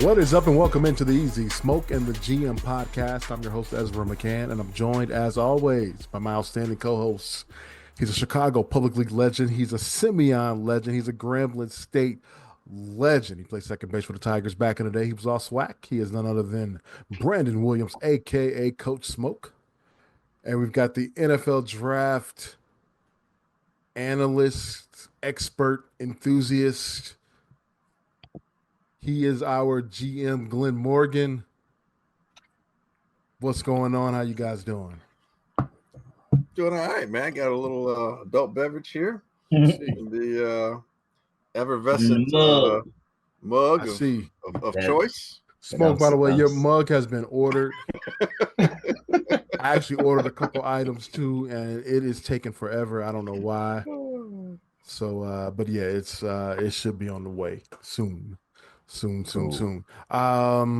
What is up, and welcome into the Easy Smoke and the GM podcast. I'm your host, Ezra McCann, and I'm joined, as always, by my outstanding co-host. He's a Chicago Public League legend. He's a Simeon legend. He's a Grambling State legend. He played second base for the Tigers back in the day. He was all SWAC. He is none other than Brandon Williams, a.k.a. Coach Smoke. And we've got the NFL Draft analyst, expert, enthusiast. He is our GM, Glenn Morgan. What's going on? How you guys doing? Doing all right, man. Got a little adult beverage here. The effervescent mug of choice. Smoke, by the way, your mug has been ordered. I actually ordered a couple items too, and it is taking forever. I don't know why. So, but yeah, it should be on the way soon. Yeah, I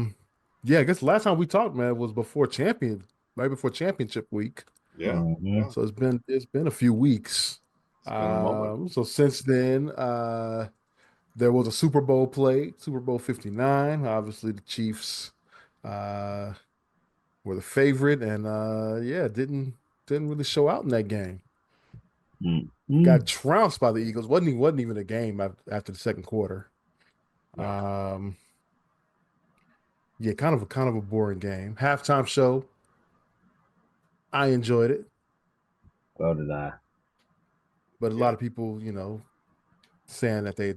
guess the last time we talked, man, was right before championship week. Yeah. Mm-hmm. So it's been a few weeks. So since then, there was a Super Bowl played, Super Bowl 59. Obviously, the Chiefs were the favorite, and didn't really show out in that game. Mm-hmm. Got trounced by the Eagles. wasn't even a game after the second quarter. Yeah, kind of a boring game. Halftime show. I enjoyed it. So did I. But a lot of people, saying that they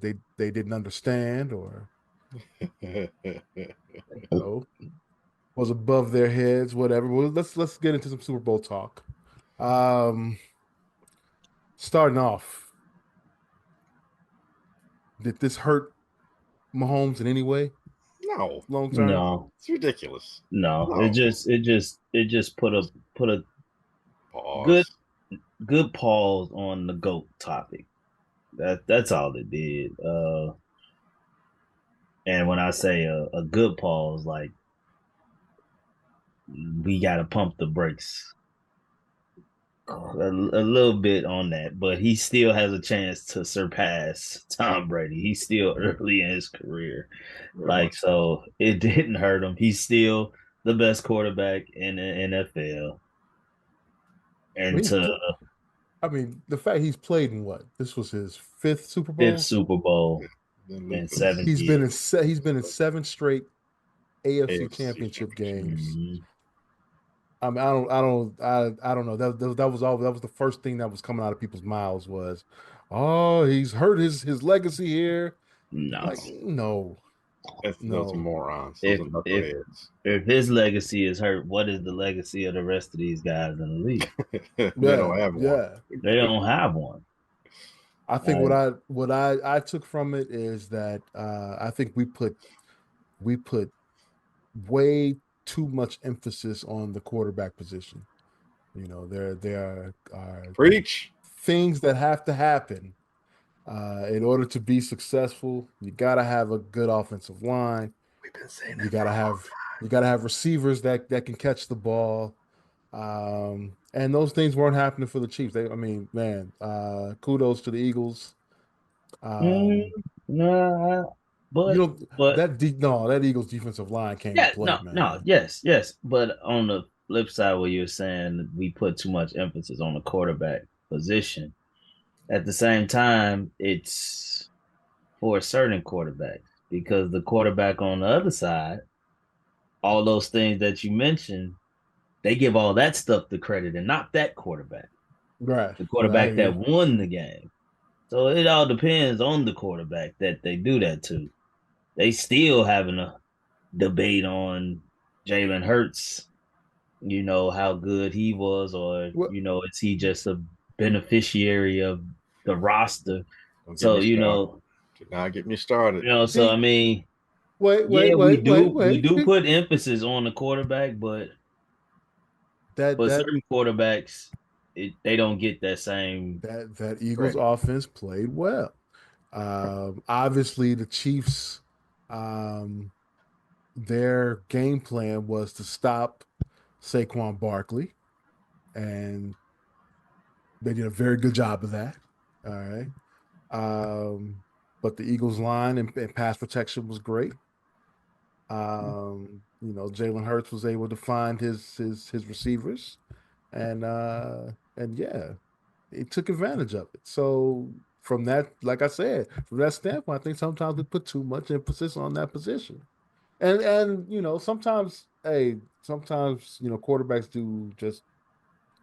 didn't understand or was above their heads, whatever. Well, let's get into some Super Bowl talk. Starting off, did this hurt Mahomes in any way? No, long term. No, it's ridiculous. No. It just put a pause. good pause on the GOAT topic. That's all it did. And when I say a good pause, like we got to pump the brakes a little bit on that, but he still has a chance to surpass Tom Brady. He's still early in his career. So it didn't hurt him. He's still the best quarterback in the NFL. And the fact he's played in what? This was his fifth Super Bowl? Fifth Super Bowl in 7 years. He's been in 7 straight AFC championship games. Mm-hmm. I mean, I don't know. That was the first thing that was coming out of people's mouths was, oh, he's hurt his legacy here. No. Those morons. If his legacy is hurt, what is the legacy of the rest of these guys in the league? They don't have one. Yeah. They don't have one. I think what I took from it is that I think we put way too much emphasis on the quarterback position. There are preach things that have to happen in order to be successful. You got to have a good offensive line. We've been saying you got to have receivers that can catch the ball. And those things weren't happening for the Chiefs. Kudos to the Eagles. That Eagles defensive line came to play, man. Yes. But on the flip side, where you're saying we put too much emphasis on the quarterback position, at the same time, it's for a certain quarterback, because the quarterback on the other side, all those things that you mentioned, they give all that stuff the credit and not that quarterback. Right. The quarterback that won the game. So it all depends on the quarterback that they do that to. They still having a debate on Jalen Hurts, how good he was, or, is he just a beneficiary of the roster? Do not get me started. We do put emphasis on the quarterback, but certain quarterbacks, they don't get that same. That Eagles offense played well. Obviously, the Chiefs, their game plan was to stop Saquon Barkley, and they did a very good job of that. All right. But the Eagles line and pass protection was great. Jalen Hurts was able to find his receivers, and yeah, he took advantage of it. So from that, like I said, from that standpoint, I think sometimes we put too much emphasis on that position. And sometimes quarterbacks do just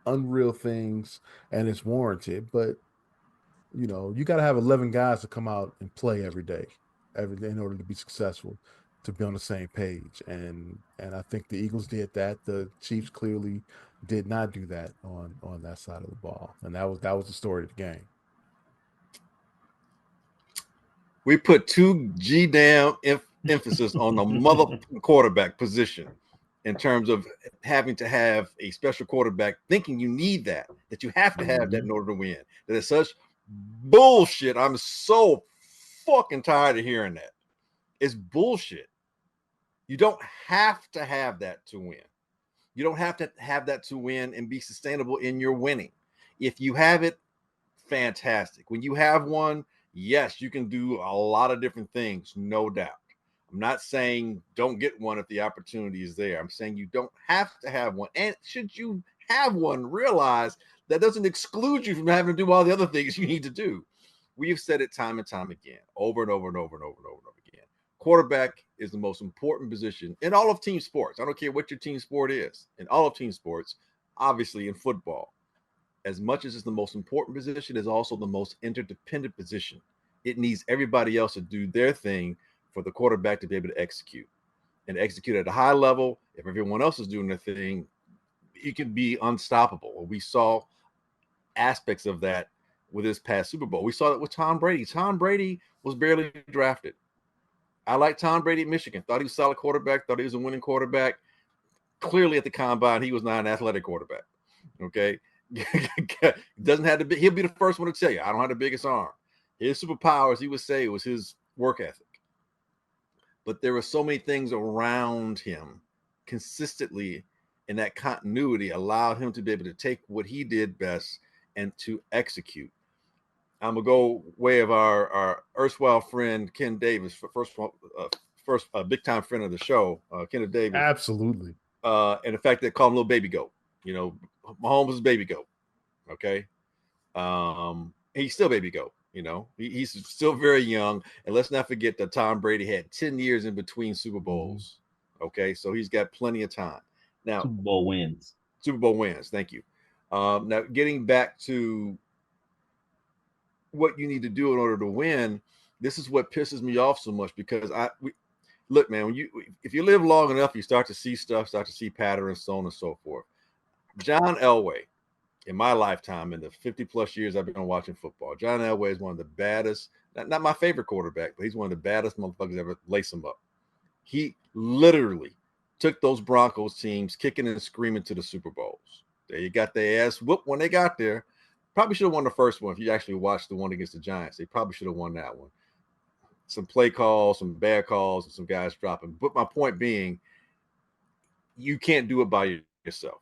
unreal things and it's warranted, but you got to have 11 guys to come out and play every day in order to be successful, to be on the same page. And I think the Eagles did that. The Chiefs clearly did not do that on that side of the ball. And that was the story of the game. We put too damn emphasis on the mother quarterback position in terms of having to have a special quarterback, thinking you need that you have to have that in order to win. That is such bullshit. I'm so fucking tired of hearing that. It's bullshit. You don't have to have that to win. You don't have to have that to win and be sustainable in your winning. If you have it, fantastic. When you have one, yes, you can do a lot of different things, no doubt. I'm not saying don't get one if the opportunity is there. I'm saying you don't have to have one. And should you have one, realize that doesn't exclude you from having to do all the other things you need to do. We have said it time and time again, over and over and over and over and over and over again. Quarterback is the most important position in all of team sports. I don't care what your team sport is. In all of team sports, obviously in football, as much as it's the most important position, is also the most interdependent position. It needs everybody else to do their thing for the quarterback to be able to execute and execute at a high level. If everyone else is doing their thing, he can be unstoppable. We saw aspects of that with this past Super Bowl. We saw that with Tom Brady. Tom Brady was barely drafted. I like Tom Brady at Michigan. Thought he was a solid quarterback. Thought he was a winning quarterback. Clearly at the combine, he was not an athletic quarterback. Okay. Doesn't have to be. He'll be the first one to tell you, I don't have the biggest arm. His superpowers, he would say, was his work ethic. But there were so many things around him consistently, and that continuity allowed him to be able to take what he did best and to execute. I'm gonna go way of our erstwhile friend Ken Davis, first big time friend of the show, Kenneth Davis. Absolutely. And the fact that called him little baby goat. Mahomes is baby goat. Okay. He's still baby goat. He's still very young. And let's not forget that Tom Brady had 10 years in between Super Bowls. Okay. So he's got plenty of time. Now, Super Bowl wins. Thank you. Now, getting back to what you need to do in order to win, this is what pisses me off so much, because look, man, if you live long enough, you start to see stuff, start to see patterns, so on and so forth. John Elway, in my lifetime, in the 50 plus years I've been watching football, John Elway is one of the baddest, not my favorite quarterback, but he's one of the baddest motherfuckers ever lace him up. He literally took those Broncos teams kicking and screaming to the Super Bowls. They got their ass whooped when they got there. Probably should have won the first one. If you actually watched the one against the Giants, they probably should have won that one. Some play calls, some bad calls, and some guys dropping. But my point being, you can't do it by yourself.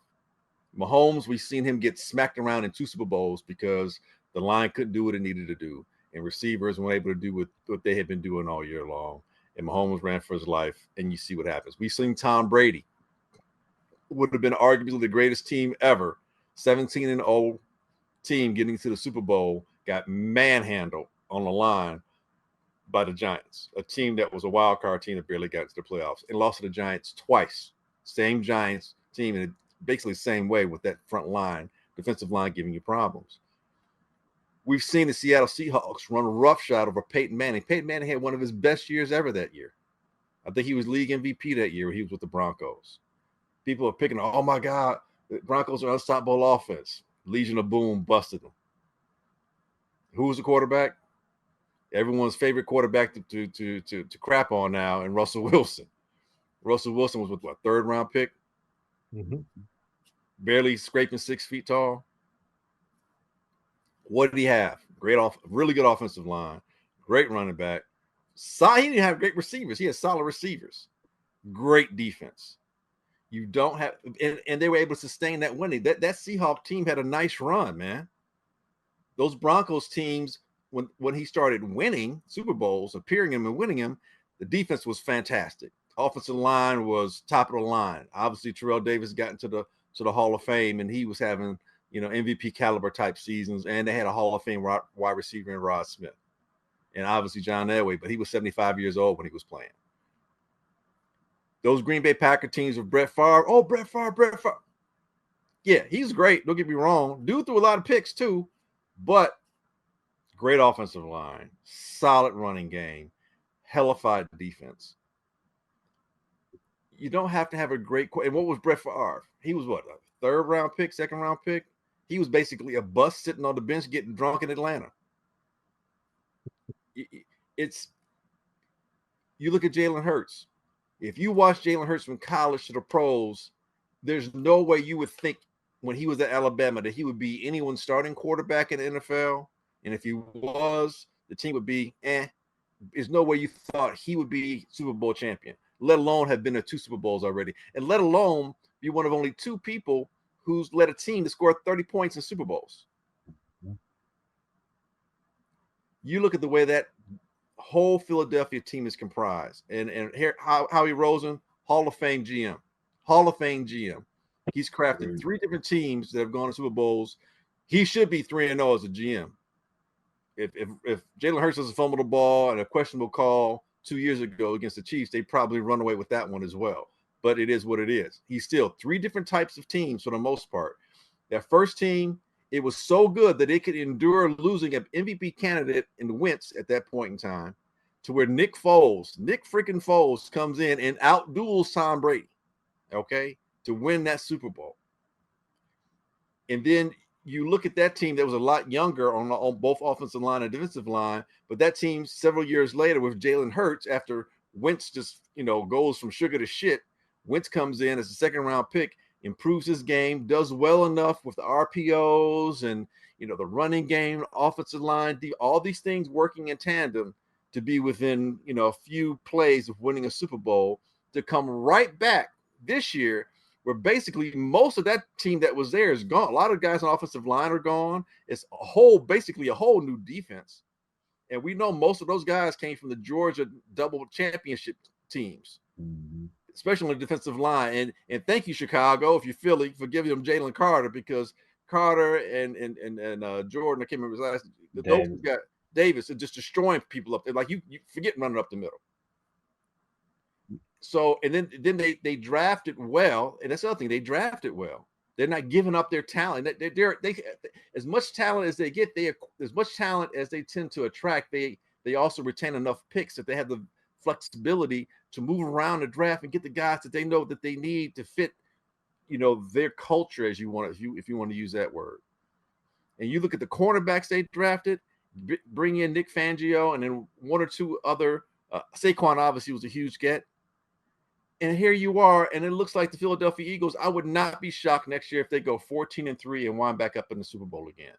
Mahomes, we've seen him get smacked around in 2 Super Bowls because the line couldn't do what it needed to do, and receivers weren't able to do what they had been doing all year long. And Mahomes ran for his life, and you see what happens. We've seen Tom Brady, would have been arguably the greatest team ever, 17-0 team getting to the Super Bowl, got manhandled on the line by the Giants, a team that was a wild card team that barely got to the playoffs, and lost to the Giants twice. Same Giants team, and basically the same way with that front line, defensive line giving you problems. We've seen the Seattle Seahawks run roughshod over Peyton Manning. Peyton Manning had one of his best years ever that year. I think he was league MVP that year when he was with the Broncos. People are picking, oh my God, the Broncos are unstoppable offense. Legion of Boom busted them. Who was the quarterback? Everyone's favorite quarterback to crap on now, and Russell Wilson. Russell Wilson was with what, 3rd round pick? Mm-hmm. Barely scraping 6 feet tall. What did he have? Really good offensive line, great running back. He didn't have great receivers. He had solid receivers. Great defense. You don't have, and they were able to sustain that winning. That Seahawks team had a nice run, man. Those Broncos teams, when he started winning Super Bowls, appearing in them and winning them, the defense was fantastic. offensive line was top of the line. Obviously, Terrell Davis got into the Hall of Fame, and he was having MVP caliber type seasons, and they had a Hall of Fame wide receiver in Rod Smith, and obviously John Elway, but he was 75 years old when he was playing. Those Green Bay Packer teams with Brett Favre. Oh, Brett Favre. Yeah, he's great. Don't get me wrong. Dude threw a lot of picks too, but great offensive line, solid running game, hellified defense. You don't have to have a great. And what was Brett Favre? He was what, a third-round pick, second-round pick? He was basically a bust sitting on the bench getting drunk in Atlanta. You look at Jalen Hurts. If you watch Jalen Hurts from college to the pros, there's no way you would think when he was at Alabama that he would be anyone's starting quarterback in the NFL. And if he was, the team would be There's no way you thought he would be Super Bowl champion, let alone have been to 2 Super Bowls already, and let alone be one of only 2 people who's led a team to score 30 points in Super Bowls. You look at the way that whole Philadelphia team is comprised, and here Howie Roseman, Hall of Fame GM. He's crafted 3 different teams that have gone to Super Bowls. He should be 3-0 as a GM. If Jalen Hurts doesn't fumble the ball and a questionable call 2 years ago against the Chiefs, they probably run away with that one as well. But it is what it is. He's still 3 different types of teams for the most part. That first team, it was so good that it could endure losing an MVP candidate in Wentz at that point in time, to where Nick freaking Foles comes in and outduels Tom Brady, okay, to win that Super Bowl. And then you look at that team that was a lot younger on both offensive line and defensive line, but that team several years later with Jalen Hurts, after Wentz just goes from sugar to shit, Wentz comes in as a second-round pick, improves his game, does well enough with the RPOs and the running game, offensive line, all these things working in tandem to be within a few plays of winning a Super Bowl, to come right back this year where basically most of that team that was there is gone. A lot of guys on offensive line are gone. It's basically a whole new defense. And we know most of those guys came from the Georgia double championship teams, especially on the defensive line. And thank you, Chicago, if you're Philly, for giving them Jalen Carter, because Carter and Jordan, I can't remember his last name, those guys, Davis, are just destroying people up there. Like you forget running up the middle. So, and then they drafted well, and that's the other thing, they drafted well. They're not giving up their talent. They as much talent as they get, as much talent as they tend to attract. They also retain enough picks that they have the flexibility to move around the draft and get the guys that they know that they need to fit, their culture, as you want, if you want to use that word. And you look at the cornerbacks they drafted, bring in Nick Fangio, and then 1 or 2 other. Saquon obviously was a huge get. And here you are, and it looks like the Philadelphia Eagles. I would not be shocked next year if they go 14-3 and wind back up in the Super Bowl again.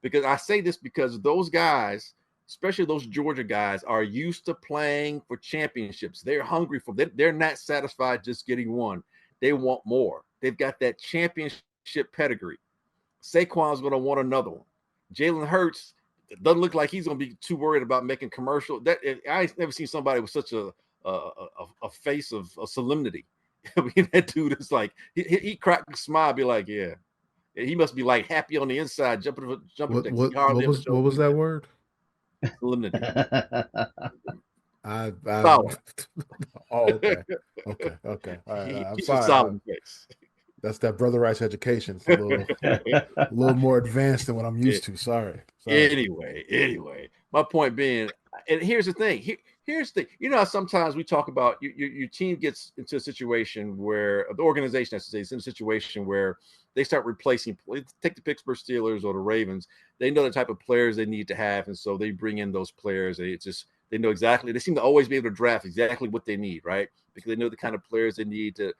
Because I say this because those guys, especially those Georgia guys, are used to playing for championships. They're hungry for it. They're not satisfied just getting one. They want more. They've got that championship pedigree. Saquon's going to want another one. Jalen Hurts, it doesn't look like he's going to be too worried about making commercial. I've never seen somebody with such a face of a solemnity. I mean, that dude is like, he cracked a smile, be like, yeah, he must be like happy on the inside, jumping. What was that word? Solemnity. Oh, okay. All right. I'm sorry. That's that Brother Rice education. It's a little more advanced than what I'm used to. Sorry. Anyway, my point being, and here's the thing. Here's the thing. Sometimes we talk about your team gets into a situation where the organization, I should say, is in a situation where they start replacing. Take the Pittsburgh Steelers or the Ravens. They know the type of players they need to have, and so they bring in those players. They know exactly. They seem to always be able to draft exactly what they need, right? Because they know the kind of players they need to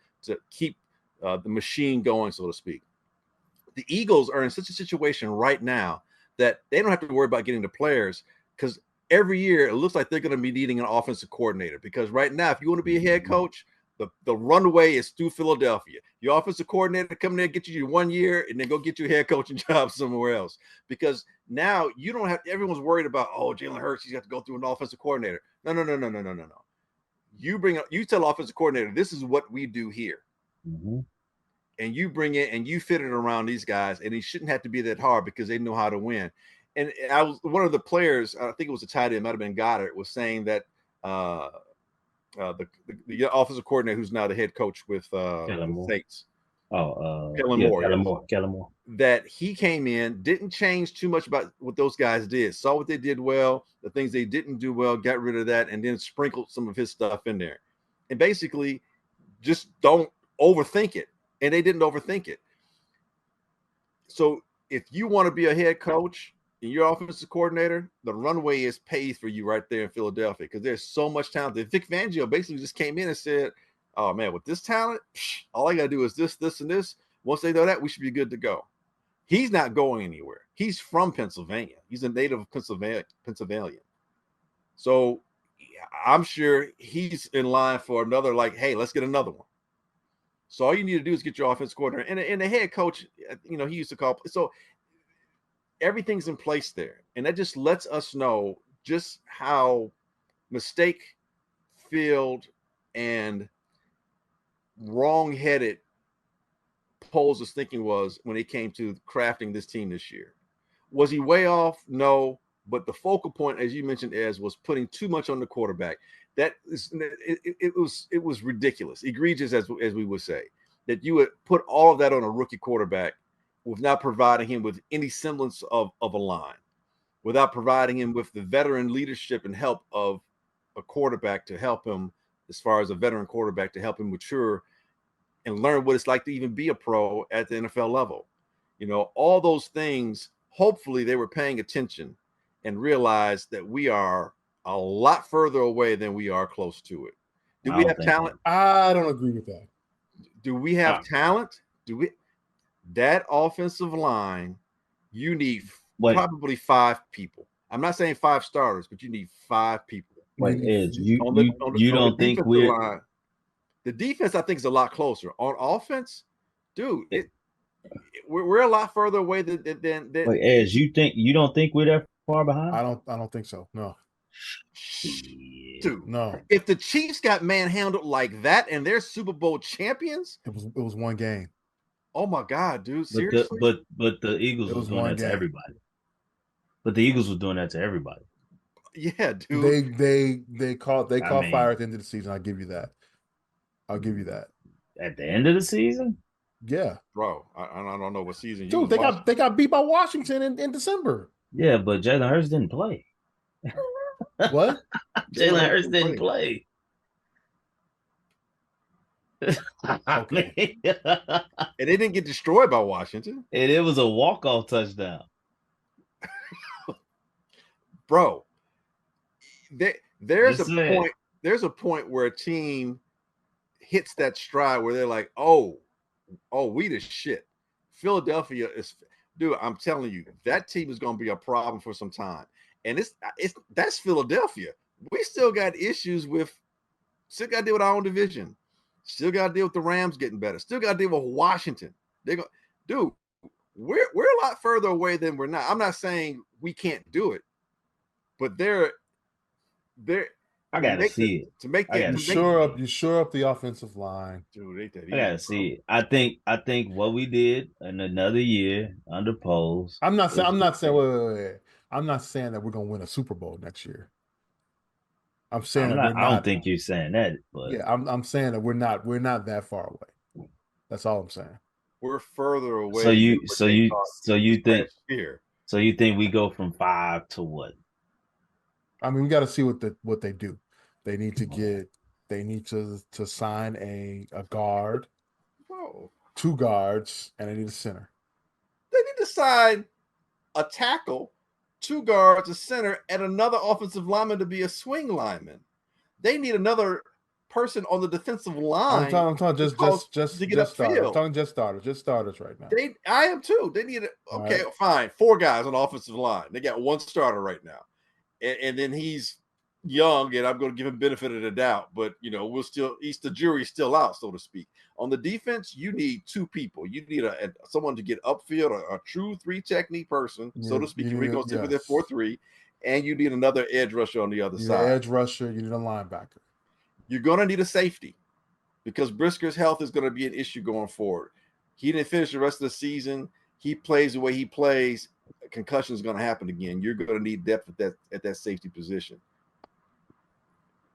keep the machine going, so to speak. The Eagles are in such a situation right now that they don't have to worry about getting the players, because every year it looks like they're going to be needing an offensive coordinator. Because right now, if you want to be a head coach, the runway is through Philadelphia. Your offensive coordinator come there, get you your 1 year, and then go get your head coaching job somewhere else. Because now you don't have, everyone's worried about, Jalen Hurts, he's got to go through an offensive coordinator. No. you tell offensive coordinator, this is what we do here. Mm-hmm. And you bring it and you fit it around these guys, and it shouldn't have to be that hard because they know how to win. And I was one of the players, I think it was a tight end, it might have been Goddard, was saying that the offensive coordinator who's now the head coach with the Saints. Kellen Moore. That he came in, didn't change too much about what those guys did, saw what they did well, the things they didn't do well, got rid of that, and then sprinkled some of his stuff in there. And basically just don't overthink it. And they didn't overthink it. So if you want to be a head coach and you're offensive coordinator, the runway is paved for you right there in Philadelphia because there's so much talent. Vic Fangio basically just came in and said, oh, man, with this talent, all I got to do is this, this, and this. Once they know that, we should be good to go. He's not going anywhere. He's from Pennsylvania. He's a native Pennsylvanian. So I'm sure he's in line for another, like, hey, let's get another one. So all you need to do is get your offensive coordinator and the head coach, he used to call. So everything's in place there. And that just lets us know just how mistake-filled and wrong-headed Poles' thinking was when it came to crafting this team this year. Was he way off? No. But the focal point, as you mentioned, was putting too much on the quarterback. It was ridiculous, egregious, as we would say, that you would put all of that on a rookie quarterback without providing him with any semblance of a line, without providing him with the veteran leadership and help of a quarterback to help him, as far as a veteran quarterback, to help him mature and learn what it's like to even be a pro at the NFL level. All those things, hopefully they were paying attention and realized that we are a lot further away than we are close to it. Do we have talent? I don't agree with that. Do we have talent? That offensive line, you need probably 5 people. I'm not saying 5 starters, but you need 5 people. Wait, Ed, you don't think we're the defense? I think is a lot closer. On offense, dude, we're a lot further away than. Wait, Ed, you don't think we're that far behind? I don't think so. No. Dude, no. If the Chiefs got manhandled like that and they're Super Bowl champions, it was one game. Oh my God, dude! Seriously, but the Eagles was doing that to everybody. But the Eagles were doing that to everybody. Yeah, dude. They caught fire at the end of the season. I'll give you that. At the end of the season? Yeah, bro. I don't know what season. Dude, they got beat by Washington in December. Yeah, but Jalen Hurts didn't play. What? Jalen Hurts didn't play. Okay. And they didn't get destroyed by Washington. And it was a walk-off touchdown. Bro, there's a point where a team hits that stride where they're like, oh, we the shit. Philadelphia is, dude, I'm telling you, that team is going to be a problem for some time. And that's Philadelphia. We still got issues still got to deal with our own division. Still got to deal with the Rams getting better. Still got to deal with Washington. Dude, we're a lot further away than we're not. I'm not saying we can't do it, but they're. I gotta see it to make that. You shore up the offensive line, dude. I gotta see it. I think what we did in another year under Poles. I'm not saying. Wait. I'm not saying that we're gonna win a Super Bowl next year. I'm saying that we're not. I don't think you're saying that, but yeah, I'm saying that we're not that far away. That's all I'm saying. We're further away. So you think we go from 5 to what? I mean, we got to see what they do. They need to sign a guard, 2 guards, and they need a center. They need to sign a tackle, 2 guards, a center, and another offensive lineman to be a swing lineman. They need another person on the defensive line. I'm talking just starters. I'm talking just starters right now. I am too. They need fine, 4 guys on the offensive line. They got 1 starter right now, and then he's young, and I'm going to give him benefit of the doubt. But the jury's still out, so to speak. On the defense, you need 2 people. You need someone to get upfield, a true 3 technique person, so to speak. We're going to stick with that 4-3, and you need another edge rusher on the other side. Edge rusher. You need a linebacker. You're going to need a safety because Brisker's health is going to be an issue going forward. He didn't finish the rest of the season. He plays the way he plays. A concussion is going to happen again. You're going to need depth at that safety position.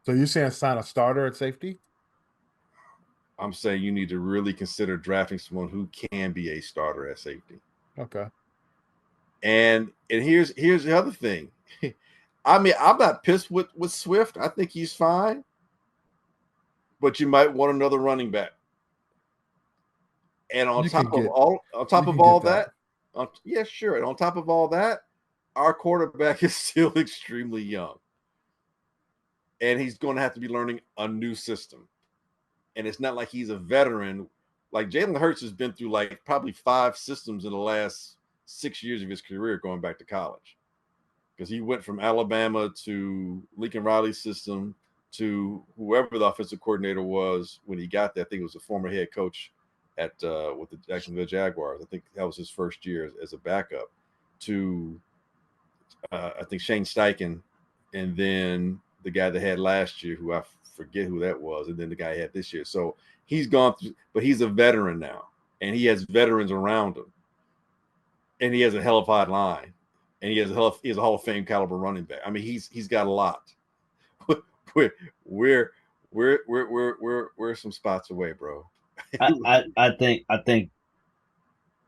So you're saying sign a starter at safety? I'm saying you need to really consider drafting someone who can be a starter at safety. Okay. And here's the other thing. I mean, I'm not pissed with Swift. I think he's fine. But you might want another running back. And on top of all that, yeah, sure. And on top of all that, our quarterback is still extremely young. And he's going to have to be learning a new system. And it's not like he's a veteran. Like Jalen Hurts has been through like probably 5 systems in the last 6 years of his career going back to college. Because he went from Alabama to Lincoln Riley's system to whoever the offensive coordinator was when he got there. I think it was a former head coach at with the Jacksonville Jaguars. I think that was his first year as a backup to I think Shane Steichen, and then the guy they had last year, who I forget who that was, and then the guy he had this year. So he's gone through, but he's a veteran now, and he has veterans around him, and he has a hellified line, and he has a Hall of Fame caliber running back. I mean, he's got a lot. We're some spots away, bro. I think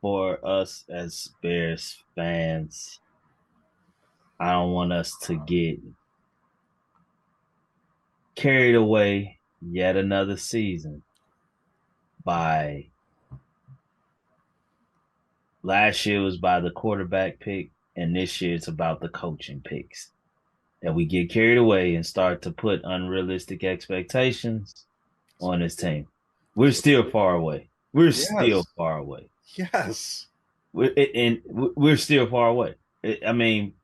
for us as Bears fans, I don't want us to get carried away yet another season by last year was by the quarterback pick, and this year it's about the coaching picks. That we get carried away and start to put unrealistic expectations on this team. We're still far away. We're still far away. Yes. We're still far away. I mean,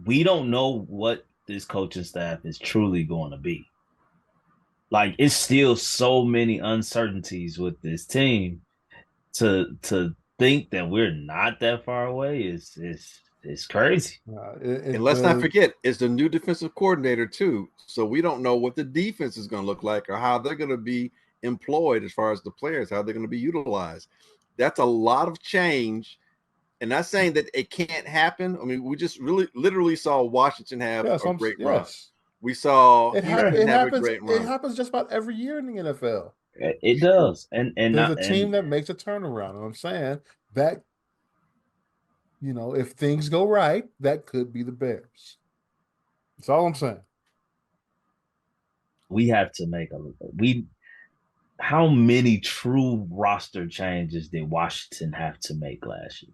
we don't know what this coaching staff is truly going to be. Like, it's still so many uncertainties with this team. To think that we're not that far away is crazy. And let's not forget, it's the new defensive coordinator too. So we don't know what the defense is going to look like or how they're going to be employed as far as the players, how they're going to be utilized. That's a lot of change. And not saying that it can't happen. I mean, we just literally saw Washington have a great run. We saw Houston have a great run. It happens just about every year in the NFL. It does. And there's a team that makes a turnaround. And I'm saying that, you know, if things go right, that could be the Bears. That's all I'm saying. We have to make how many true roster changes did Washington have to make last year?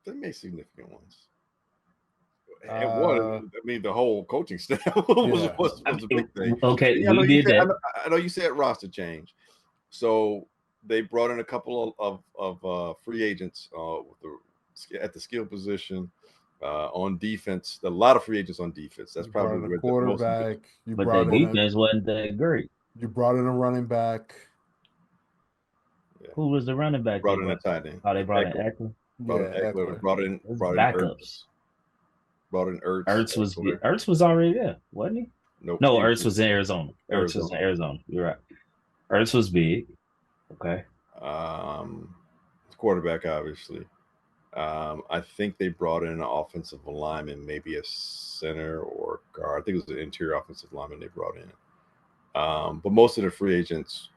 They made significant ones. And one, I mean, the whole coaching staff was a big thing. Okay, we did that. I know you said roster change. So they brought in a couple of free agents at the skill position on defense. A lot of free agents on defense. That's probably the quarterback. But their defense wasn't that great. You brought in a running back. Yeah. Who was the running back? Brought in a tight end. Oh, they brought in Eckler. Brought in backups. Brought in Ertz. Ertz was already there, wasn't he? Nope. No, Ertz was in Arizona. Ertz was in Arizona. You're right. Ertz was big. Okay. Quarterback, obviously. I think they brought in an offensive lineman, maybe a center or guard. I think it was an interior offensive lineman they brought in. But most of the free agents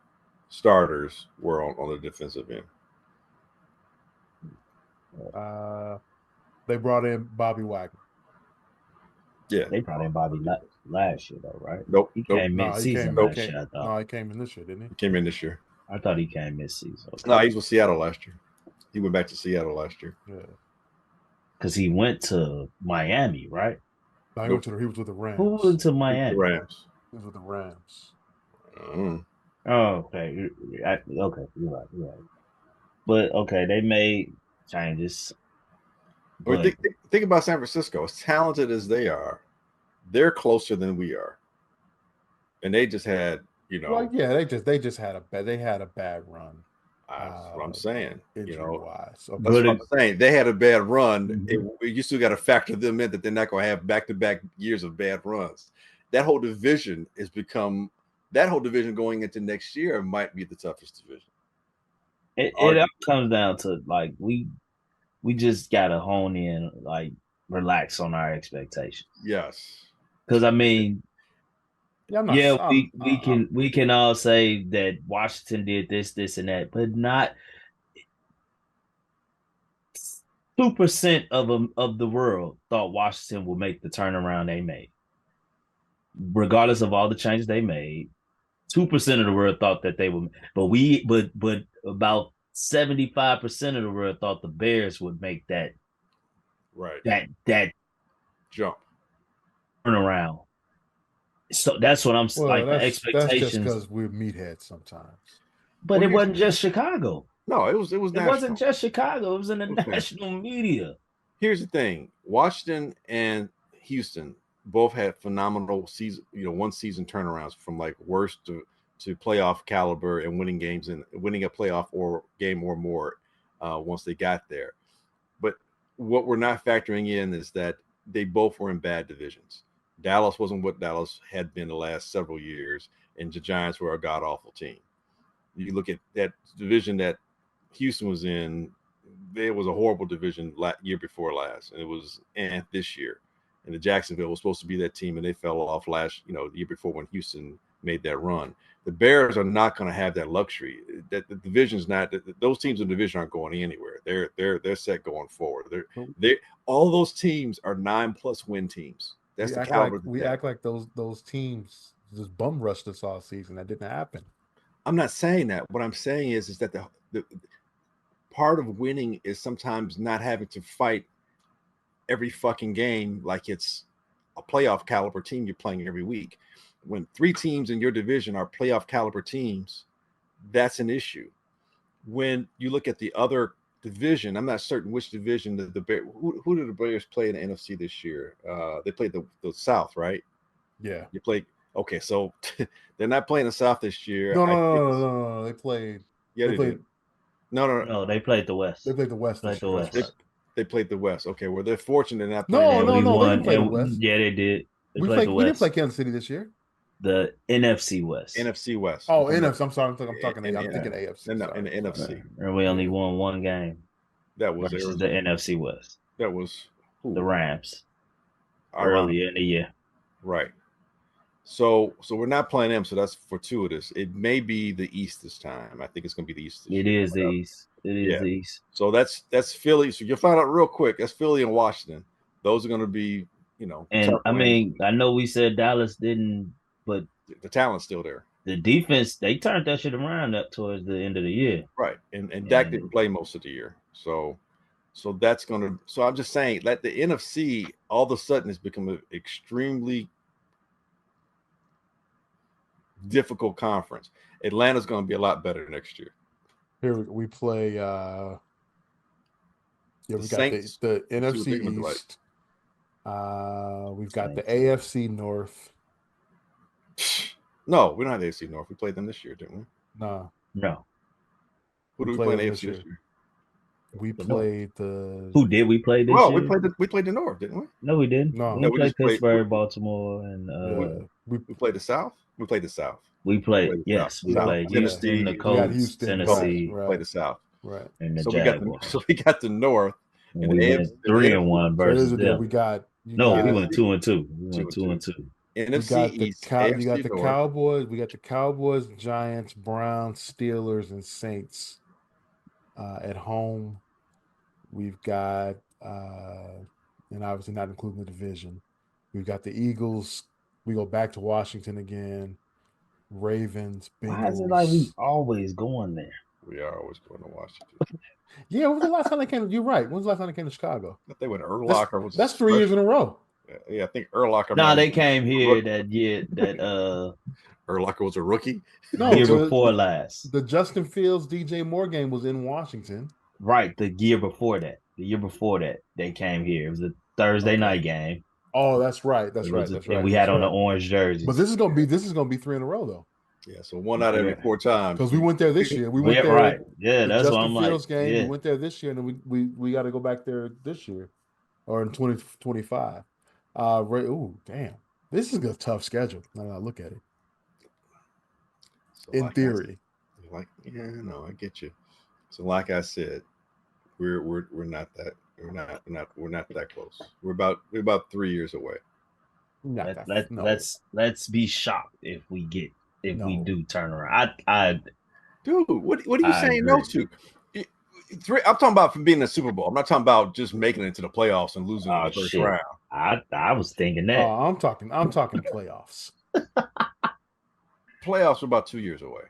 starters were on the defensive end. They brought in Bobby Wagner. Yeah, they brought in Bobby last year, though, right? Nope. He came mid-season last year, I thought. No, he came in this year, didn't he? He came in this year. I thought he came mid-season. Okay. No, he was with Seattle last year. He went back to Seattle last year. Yeah. Because he went to Miami, right? No, he was with the Rams. Who went to Miami? The Rams. He was with the Rams. Oh, okay. Okay, you're right. But, okay, they made changes. But think about San Francisco. As talented as they are, they're closer than we are, and they just had, Well, yeah, they just had a bad run. That's what I'm saying. Injury wise. So that's what I'm saying. They had a bad run. You still got to factor them in that they're not going to have back-to-back years of bad runs. That whole division going into next year might be the toughest division. It all comes down to like we just gotta hone in, like relax on our expectations. Yes, because I mean, we can all say that Washington did this, and that, but not 2% of the world thought Washington would make the turnaround they made, regardless of all the changes they made. 2% of the world thought that they would, but about 75% of the world thought the Bears would make that jump turnaround. So that's what I'm like. The expectations. That's just because we're meatheads sometimes. But it wasn't just Chicago. No, it was. It wasn't just Chicago. It was in the national media. Here's the thing: Washington and Houston both had phenomenal season. One season turnarounds from like worst to playoff caliber and winning games and winning a playoff or game or more once they got there. But what we're not factoring in is that they both were in bad divisions. Dallas wasn't what Dallas had been the last several years, and the Giants were a god-awful team. You look at that division that Houston was in, it was a horrible division year before last, and it was this year. And the Jacksonville was supposed to be that team, and they fell off the year before when Houston made that run. The Bears are not going to have that luxury. That the division's not. Those teams in the division aren't going anywhere. They're set going forward. All those teams are 9+ win teams. That's the caliber. We act like those teams just bum rushed us all season. That didn't happen. I'm not saying that. What I'm saying is that the part of winning is sometimes not having to fight every fucking game like it's a playoff caliber team you're playing every week. When 3 teams in your division are playoff caliber teams, that's an issue. When you look at the other division, I'm not certain which division the Bears. Who did the Bears play in the NFC this year? They played the South, right? Yeah. You played. Okay, so they're not playing the South this year. No. They played. Yeah, they did. No, they played the West. They played the West. They played the West. Okay, well, they're fortunate not playing. No. They didn't play the West. Yeah, they did. We didn't play Kansas City this year. The NFC West. NFC West. Oh, NFC. I'm sorry. I'm thinking AFC. In the NFC. And we only won one game. That was the NFC West. That was the Rams. Earlier in the year. Right. So we're not playing them. So that's fortuitous. It may be the East this time. I think it's going to be the East. It is the East. It is the East. So that's Philly. So you'll find out real quick. That's Philly and Washington. Those are going to be, And I mean, I know we said Dallas didn't, but the talent's still there. The defense, they turned that shit around up towards the end of the year. Right. And Dak didn't play most of the year. So that's going to – so I'm just saying that the NFC all of a sudden has become an extremely difficult conference. Atlanta's going to be a lot better next year. Here we play we got the NFC East. We've got the AFC North. No, we don't have the AFC North. We played them this year, didn't we? No. Who did we play in the AFC this year? We played the. Who did we play this year? We played the North, didn't we? No, we didn't. No, we played Pittsburgh, Baltimore, and we played the South. We played the South. We played Houston, the Colts, Tennessee. Right. Played the South. Right. And the Jaguars. We got the North. And we went 3-1 versus them. We went 2-2. We went 2-2. NFC East. You got the Cowboys. We got the Cowboys, Giants, Browns, Steelers, and Saints at home. We've got, and obviously not including the division. We've got the Eagles. We go back to Washington again. Ravens, Bengals. Why is it like we always going there? We are always going to Washington. Yeah, when was the last time they came? You're right. When was the last time they came to Chicago? They went Urlacher. That's 3 years in a row. Yeah, I think Urlacher. No, they came here that year. That Urlacher was a rookie. No, year before last. The Justin Fields, DJ Moore game was in Washington. Right, the year before that. They came here. It was a Thursday night game. Oh, that's right. That's right. We had on the orange jersey. But this is gonna be 3 in a row though. Yeah, so 1 out of every 4 times. Because we went there this year. We went Yeah, there right. Yeah, the that's what Justin I'm like. Fields game. We Yeah. went there this year, and then we got to go back there this year or in 2025. Ooh, damn. This is a tough schedule. Now that I look at it. So In theory. no, I get you. So like I said, we're not that we're not that close. We're about 3 years away. Not Let, that. let No. let's be shocked if we No. do turn around. I Dude, what are you I saying no agree. to? I'm talking about from being in the Super Bowl. I'm not talking about just making it to the playoffs and losing in Oh the first shit. round. I was thinking that. I'm talking playoffs. Playoffs are about 2 years away.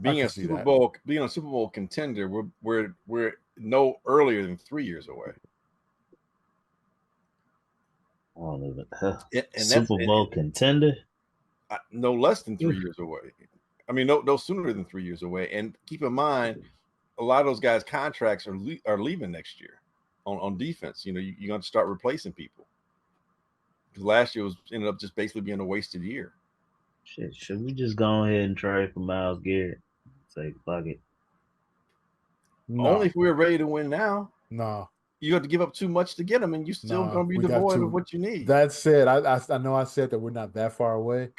I can see that. Being a Super Bowl contender, we're no earlier than 3 years away. I don't even And that's Super Bowl contender. no less than 3 years away. I mean, no sooner than 3 years away. And keep in mind, a lot of those guys' contracts are leaving next year on defense. You know, you're going to start replacing people. Because last year ended up just basically being a wasted year. Shit, should we just go ahead and trade for Myles Garrett? Say fuck it. No. Only if we're ready to win now. No. You have to give up too much to get them, and you're still going to be devoid of what you need. That said, I know I said that we're not that far away.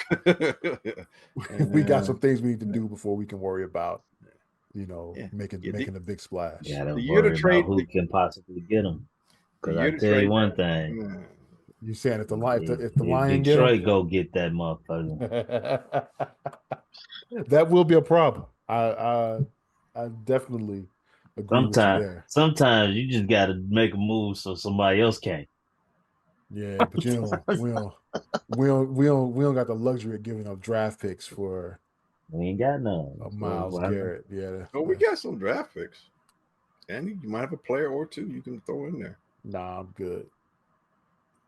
We got some things we need to do before we can worry about, making a big splash. Yeah, don't the year worry to trade about who can possibly get them. Because I tell trade you one thing. You saying if the Lion get Detroit go get that motherfucker. That will be a problem. I definitely agree with you there. Sometimes you just got to make a move so somebody else can't. Yeah, but we don't got the luxury of giving up draft picks for. We ain't got none. Myles Garrett. Yeah. Oh, we got some draft picks, and you might have a player or two you can throw in there. Nah, I'm good.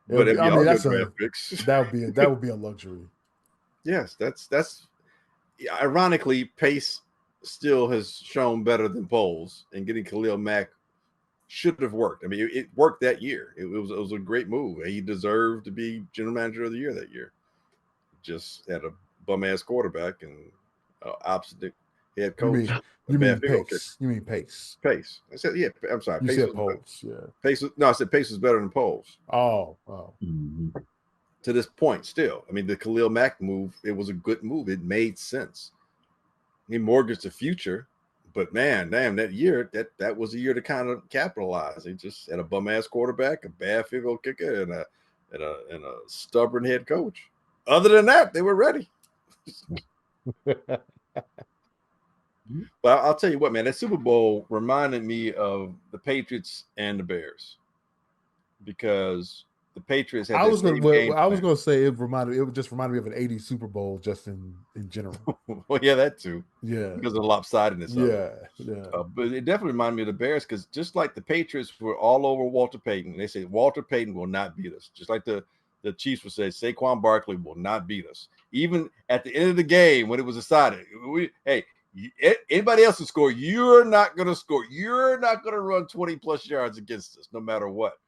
But if y'all that's draft picks, that would be a luxury. Yes, that's ironically, Pace still has shown better than Poles, and getting Khalil Mack should have worked. I mean, it worked that year. It was a great move. He deserved to be general manager of the year that year. Just had a bum ass quarterback and opposite head coach. You mean Pace? You mean Pace? Pace. I said, yeah. I'm sorry. You said Poles. Yeah. Pace. No, I said Pace was better than Poles. Oh. Mm-hmm. To this point, still, I mean, the Khalil Mack move, it was a good move. It made sense. He mortgaged the future, but man, damn, that year, that was a year to kind of capitalize. He just had a bum ass quarterback, a bad field goal kicker, and a stubborn head coach. Other than that, they were ready. But I'll tell you what, man, that Super Bowl reminded me of the Patriots and the Bears, because the Patriots had. I was going to say it just reminded me of an '80s Super Bowl, just in general. Well, yeah, that too. Yeah, because of the lopsidedness. Yeah. But it definitely reminded me of the Bears, because just like the Patriots were all over Walter Payton, they say Walter Payton will not beat us. Just like the Chiefs would say Saquon Barkley will not beat us. Even at the end of the game when it was decided, anybody else can score, you're not going to score. You're not going to run 20 plus yards against us, no matter what.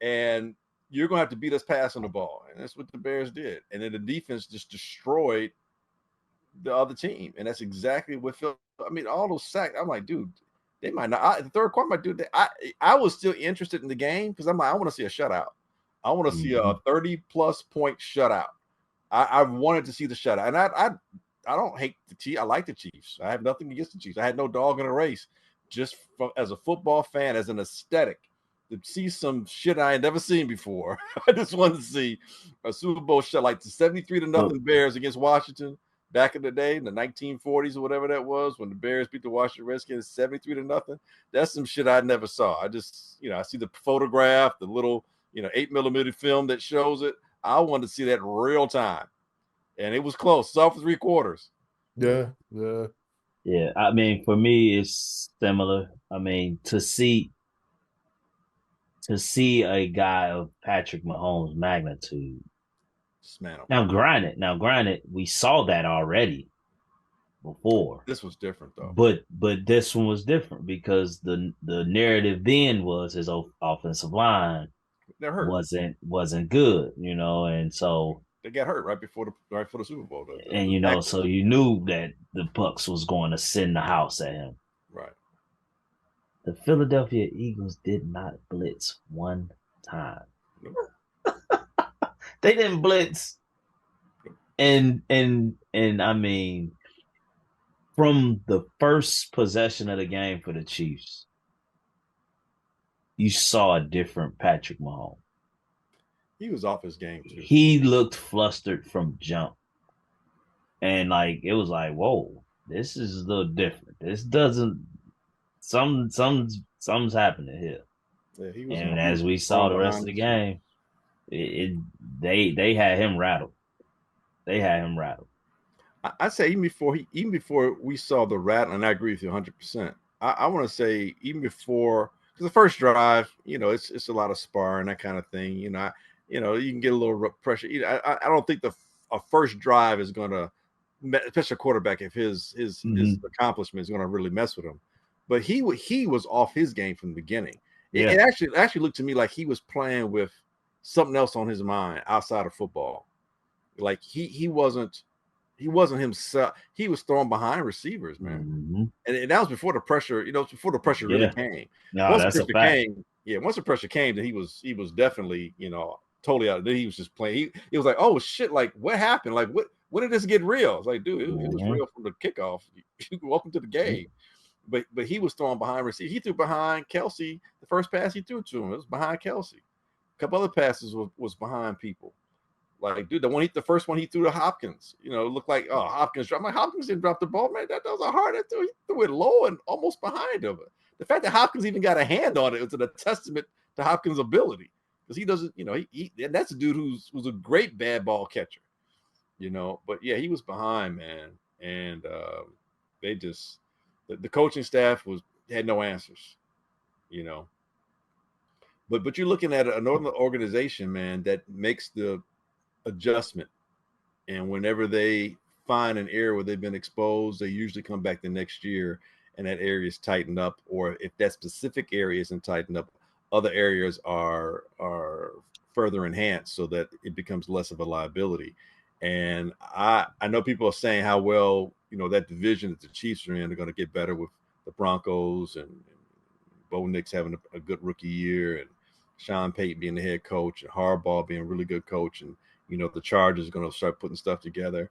And you're going to have to beat us passing the ball. And that's what the Bears did. And then the defense just destroyed the other team. And that's exactly what all those sacks. I'm like, dude, they might not. The third quarter might do that. I was still interested in the game because I'm like, I want to see a shutout. I want to see a 30-plus point shutout. I wanted to see the shutout. And I don't hate the Chiefs. I like the Chiefs. I have nothing against the Chiefs. I had no dog in the race. Just as a football fan, as an aesthetic, to see some shit I ain't never seen before. I just wanted to see a Super Bowl shot like the 73-0 Bears against Washington back in the day, in the 1940s or whatever that was, when the Bears beat the Washington Redskins 73-0. That's some shit I never saw. I just, I see the photograph, the little, 8mm film that shows it. I wanted to see that real time. And it was close. It's off for 3 quarters. Yeah. I mean, for me, it's similar. I mean, to see a guy of Patrick Mahomes' magnitude. Now, granted, we saw that already before. This was different, though. But this one was different because the narrative then was his offensive line wasn't good, and so got hurt right before the Super Bowl. And so you knew that the Bucks was going to send the house at him. Right. The Philadelphia Eagles did not blitz one time. They didn't blitz. And I mean, from the first possession of the game for the Chiefs, you saw a different Patrick Mahomes. He was off his game too. He looked flustered from jump. And it was like, whoa, this is a little different. This doesn't something's happening here. Yeah, and as we saw the rest of the game, they had him rattled. They had him rattled. I say even before we saw the rattle, and I agree with you 100%. I want to say even before, because the first drive, it's a lot of sparring, that kind of thing. You can get a little pressure. I don't think a first drive is going to, especially a quarterback, if his accomplishment is going to really mess with him. But he was off his game from the beginning. Yeah. It actually looked to me like he was playing with something else on his mind outside of football. Like he wasn't himself. He was throwing behind receivers, man. Mm-hmm. And that was before the pressure, before the pressure really came. No, once that's the a pressure fact. came, once the pressure came, then he was definitely, totally out. Then he was just playing. He was like, oh shit, like what happened? Like when did this get real? It's like, dude, it was real from the kickoff. Welcome to the game. But he was throwing behind receivers. He threw behind Kelsey. The first pass he threw to him, it was behind Kelsey. A couple other passes was behind people. Like, dude, the first one he threw to Hopkins, it looked like, oh, Hopkins dropped. Hopkins didn't drop the ball, man. That was a hard throw. He threw it low and almost behind him. The fact that Hopkins even got a hand on it was a testament to Hopkins' ability, because he doesn't, and that's a dude who's a great bad ball catcher, But yeah, he was behind, man, and they just the coaching staff had no answers, But you're looking at another organization, man, that makes the adjustment, and whenever they find an area where they've been exposed, they usually come back the next year and that area is tightened up, or if that specific area isn't tightened up, other areas are further enhanced so that it becomes less of a liability. And I know people are saying how well that division that the Chiefs are in are going to get better with the Broncos and Bo Nix having a good rookie year, and Sean Payton being the head coach, and Harbaugh being a really good coach, and the Chargers are going to start putting stuff together.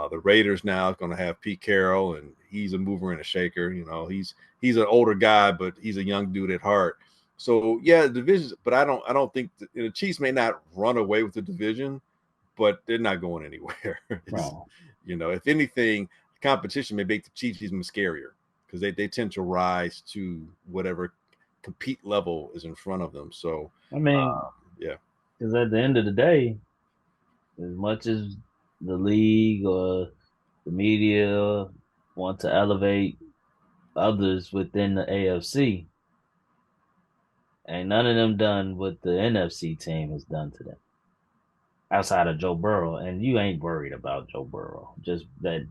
The Raiders now is going to have Pete Carroll, and he's a mover and a shaker. He's an older guy, but he's a young dude at heart. So yeah, the divisions, but I don't think the Chiefs may not run away with the division, but they're not going anywhere. No. If anything, the competition may make the Chiefs even scarier, because they tend to rise to whatever compete level is in front of them. So I mean, yeah, because at the end of the day, as much as the league or the media want to elevate others within the AFC, ain't none of them done what the NFC team has done to them, outside of Joe Burrow. And you ain't worried about Joe Burrow. Just that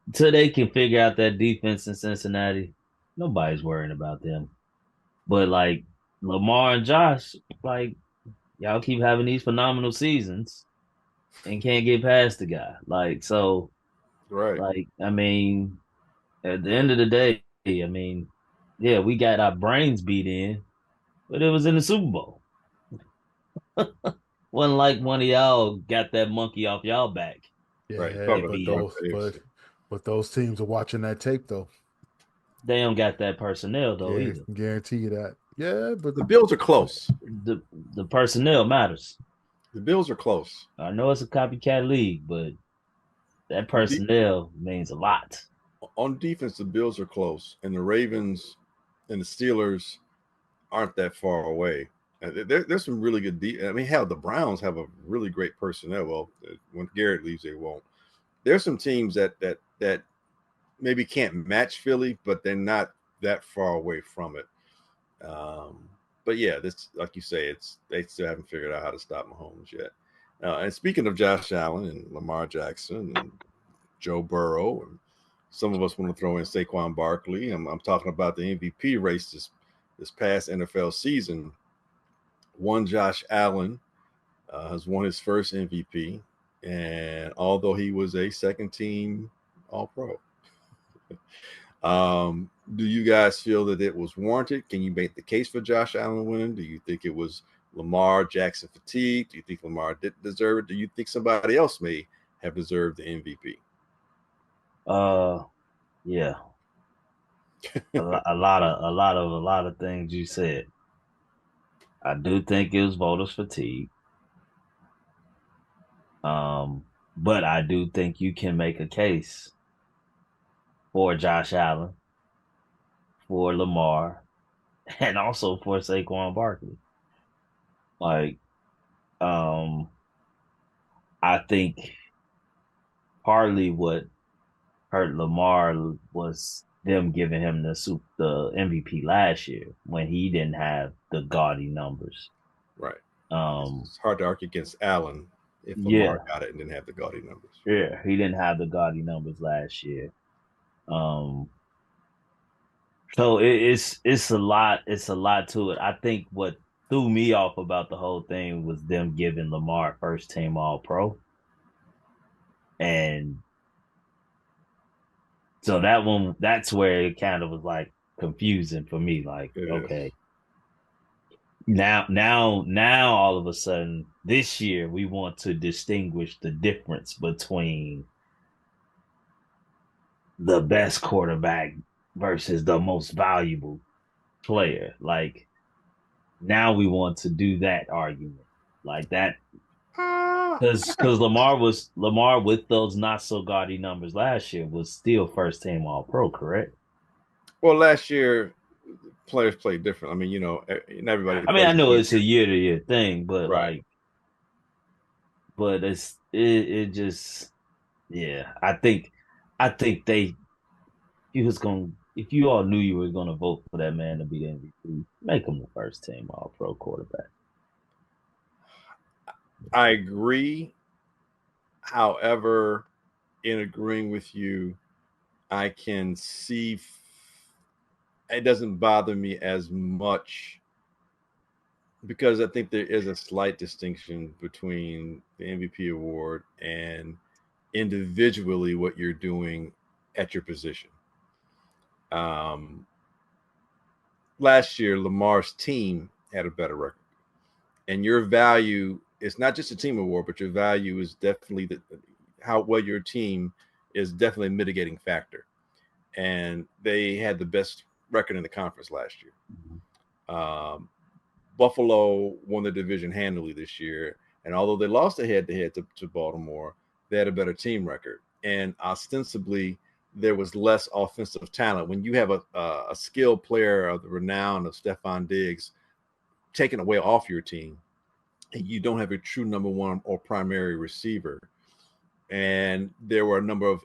until they can figure out that defense in Cincinnati, nobody's worrying about them. But like Lamar and Josh, like y'all keep having these phenomenal seasons and can't get past the guy. Like, so, right. like, I mean, at the end of the day, I mean, yeah, we got our brains beat in, but it was in the Super Bowl. Wasn't like one of y'all got that monkey off y'all back. Yeah, right. But those teams are watching that tape though. They don't got that personnel though either. Guarantee you that. Yeah, but the Bills are close. The personnel matters. The Bills are close. I know it's a copycat league, but that personnel means a lot. On defense, the Bills are close, and the Ravens and the Steelers aren't that far away. There's some really good I mean, hell, the Browns have a really great personnel. Well, when Garrett leaves, they won't. There's some teams that maybe can't match Philly, but they're not that far away from it. But yeah, this, like you say, they still haven't figured out how to stop Mahomes yet. And speaking of Josh Allen and Lamar Jackson and Joe Burrow, and some of us want to throw in Saquon Barkley. I'm talking about the MVP race this past NFL season. One Josh Allen has won his first MVP. And although he was a second team All-Pro, do you guys feel that it was warranted? Can you make the case for Josh Allen winning? Do you think it was Lamar Jackson fatigue? Do you think Lamar didn't deserve it? Do you think somebody else may have deserved the MVP? Yeah. a lot of things you said. I do think it was voters fatigue. But I do think you can make a case for Josh Allen, for Lamar, and also for Saquon Barkley. Like, I think partly what hurt Lamar was them giving him the MVP last year when he didn't have the gaudy numbers. Right. Um, It's hard to argue against Allen if Lamar got it and didn't have the gaudy numbers. Yeah, he didn't have the gaudy numbers last year. So it's a lot. It's a lot to it. I think what threw me off about the whole thing was them giving Lamar first team All Pro, and so that's where it kind of was like confusing for me. Like, okay, now all of a sudden this year we want to distinguish the difference between the best quarterback versus the most valuable player. Like, now we want to do that argument like that because Lamar with those not so gaudy numbers last year was still first team All Pro, correct? Well, last year players played different. I mean, everybody. I mean, I know it's a year to year thing, but right. but it just, yeah. I think if you all knew you were gonna vote for that man to be the MVP, make him the first team All Pro quarterback. I agree. However, in agreeing with you, I can see it doesn't bother me as much because I think there is a slight distinction between the MVP award and individually what you're doing at your position. Last year, Lamar's team had a better record, and your value is not just a team award, but your value is definitely how well your team is definitely a mitigating factor. And they had the best record in the conference last year. Mm-hmm. Buffalo won the division handily this year, and although they lost a head-to-head to Baltimore, they had a better team record. And ostensibly, there was less offensive talent. When you have a skilled player of the renown of Stephon Diggs taken away off your team, and you don't have a true number one or primary receiver, and there were a number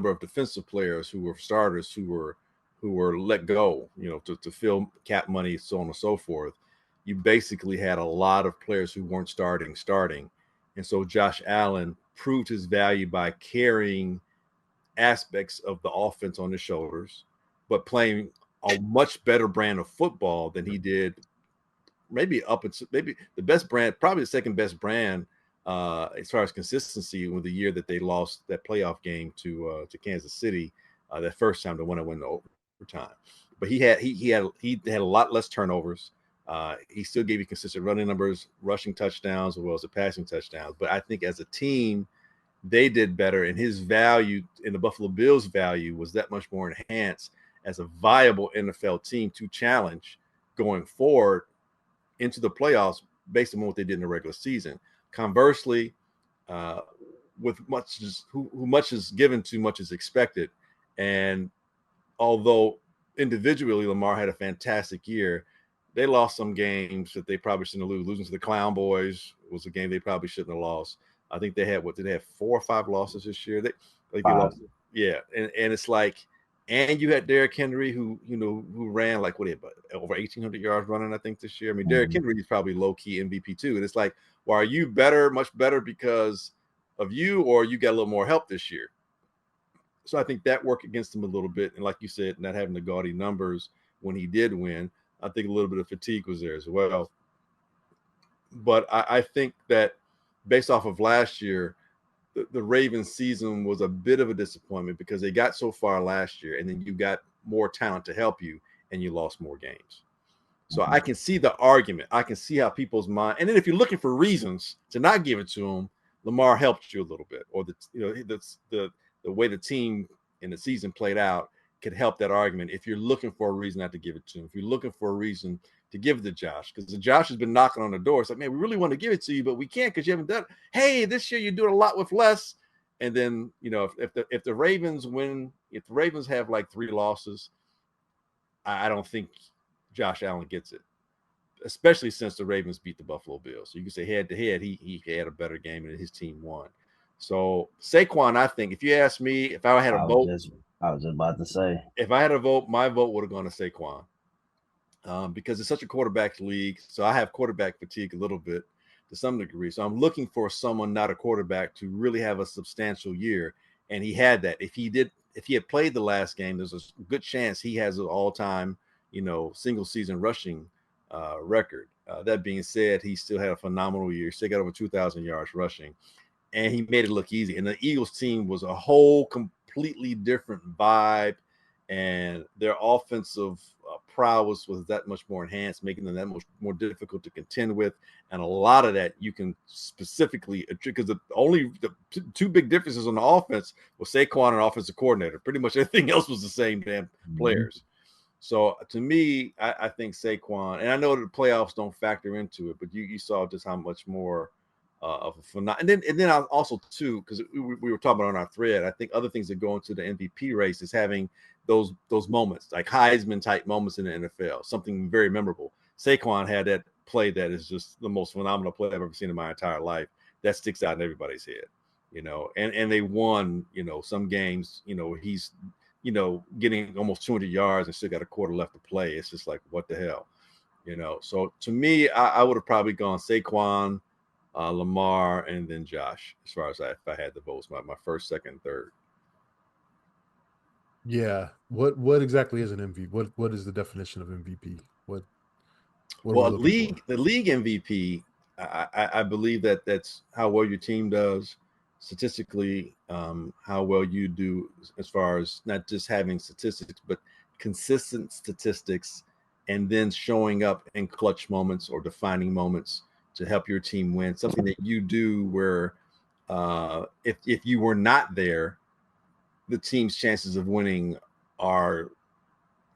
of defensive players who were starters who were let go, to fill cap money, so on and so forth. You basically had a lot of players who weren't starting. And so Josh Allen proved his value by carrying aspects of the offense on his shoulders, but playing a much better brand of football than he did maybe the best brand, probably the second best brand as far as consistency with the year that they lost that playoff game to Kansas City, that first time they win the overtime. But he had a lot less turnovers. He still gave you consistent running numbers, rushing touchdowns, as well as the passing touchdowns. But I think as a team, they did better, and his value in the Buffalo Bills' value was that much more enhanced as a viable NFL team to challenge going forward into the playoffs based on what they did in the regular season. Conversely, with much is given, too much is expected. And although individually Lamar had a fantastic year, they lost some games that they probably shouldn't have lost. Losing to the Clown Boys was a game they probably shouldn't have lost. I think they had 4 or 5 losses this year? They lost. Yeah, and it's like, and you had Derrick Henry who ran like over 1,800 yards running, I think, this year. I mean, Derrick Henry is probably low key MVP too. And it's like, well, are you much better because of you, or you got a little more help this year? So I think that worked against him a little bit. And like you said, not having the gaudy numbers when he did win, I think a little bit of fatigue was there as well. But I think that based off of last year, the Ravens season was a bit of a disappointment because they got so far last year, and then you got more talent to help you, and you lost more games. So I can see the argument. I can see how people's mind. And then if you're looking for reasons to not give it to him, Lamar helped you a little bit, or the way the team in the season played out could help that argument. If you're looking for a reason not to give it to him, if you're looking for a reason to give it to Josh, because Josh has been knocking on the door. It's like, man, we really want to give it to you, but we can't because you haven't done it. Hey, this year you're doing a lot with less. And then, if the Ravens win, if the Ravens have like 3 losses, I don't think Josh Allen gets it, especially since the Ravens beat the Buffalo Bills. So you can say head to head, he had a better game and his team won. So Saquon, I think, if you ask me, if I had a vote, I was just about to say, if I had a vote, my vote would have gone to Saquon. Because it's such a quarterback league. So I have quarterback fatigue a little bit to some degree. So I'm looking for someone, not a quarterback, to really have a substantial year. And he had that. If he had played the last game, there's a good chance he has an all-time, single season rushing record. That being said, he still had a phenomenal year. Still got over 2,000 yards rushing. And he made it look easy. And the Eagles team was a whole completely different vibe. And their offensive prowess was that much more enhanced, making them that much more difficult to contend with. And a lot of that you can specifically because the two big differences on the offense was Saquon and offensive coordinator. Pretty much everything else was the same damn players. So to me, I think Saquon, and I know that the playoffs don't factor into it, but you saw just how much more of a phenomenon. And then I also too, because we were talking about on our thread, I think other things that go into the MVP race is having those moments, like Heisman type moments in the NFL, something very memorable. Saquon had that play that is just the most phenomenal play I've ever seen in my entire life. That sticks out in everybody's head, and they won, some games, he's, getting almost 200 yards and still got a quarter left to play. It's just like, what the hell, So to me, I would have probably gone Saquon, Lamar, and then Josh, as far as if I had the votes, my first, second, third. Yeah. What exactly is an MVP? What is the definition of MVP? What Well, are we looking for? the league MVP, I believe that's how well your team does statistically, how well you do as far as not just having statistics, but consistent statistics, and then showing up in clutch moments or defining moments to help your team win. Something that you do where if you were not there, the team's chances of winning are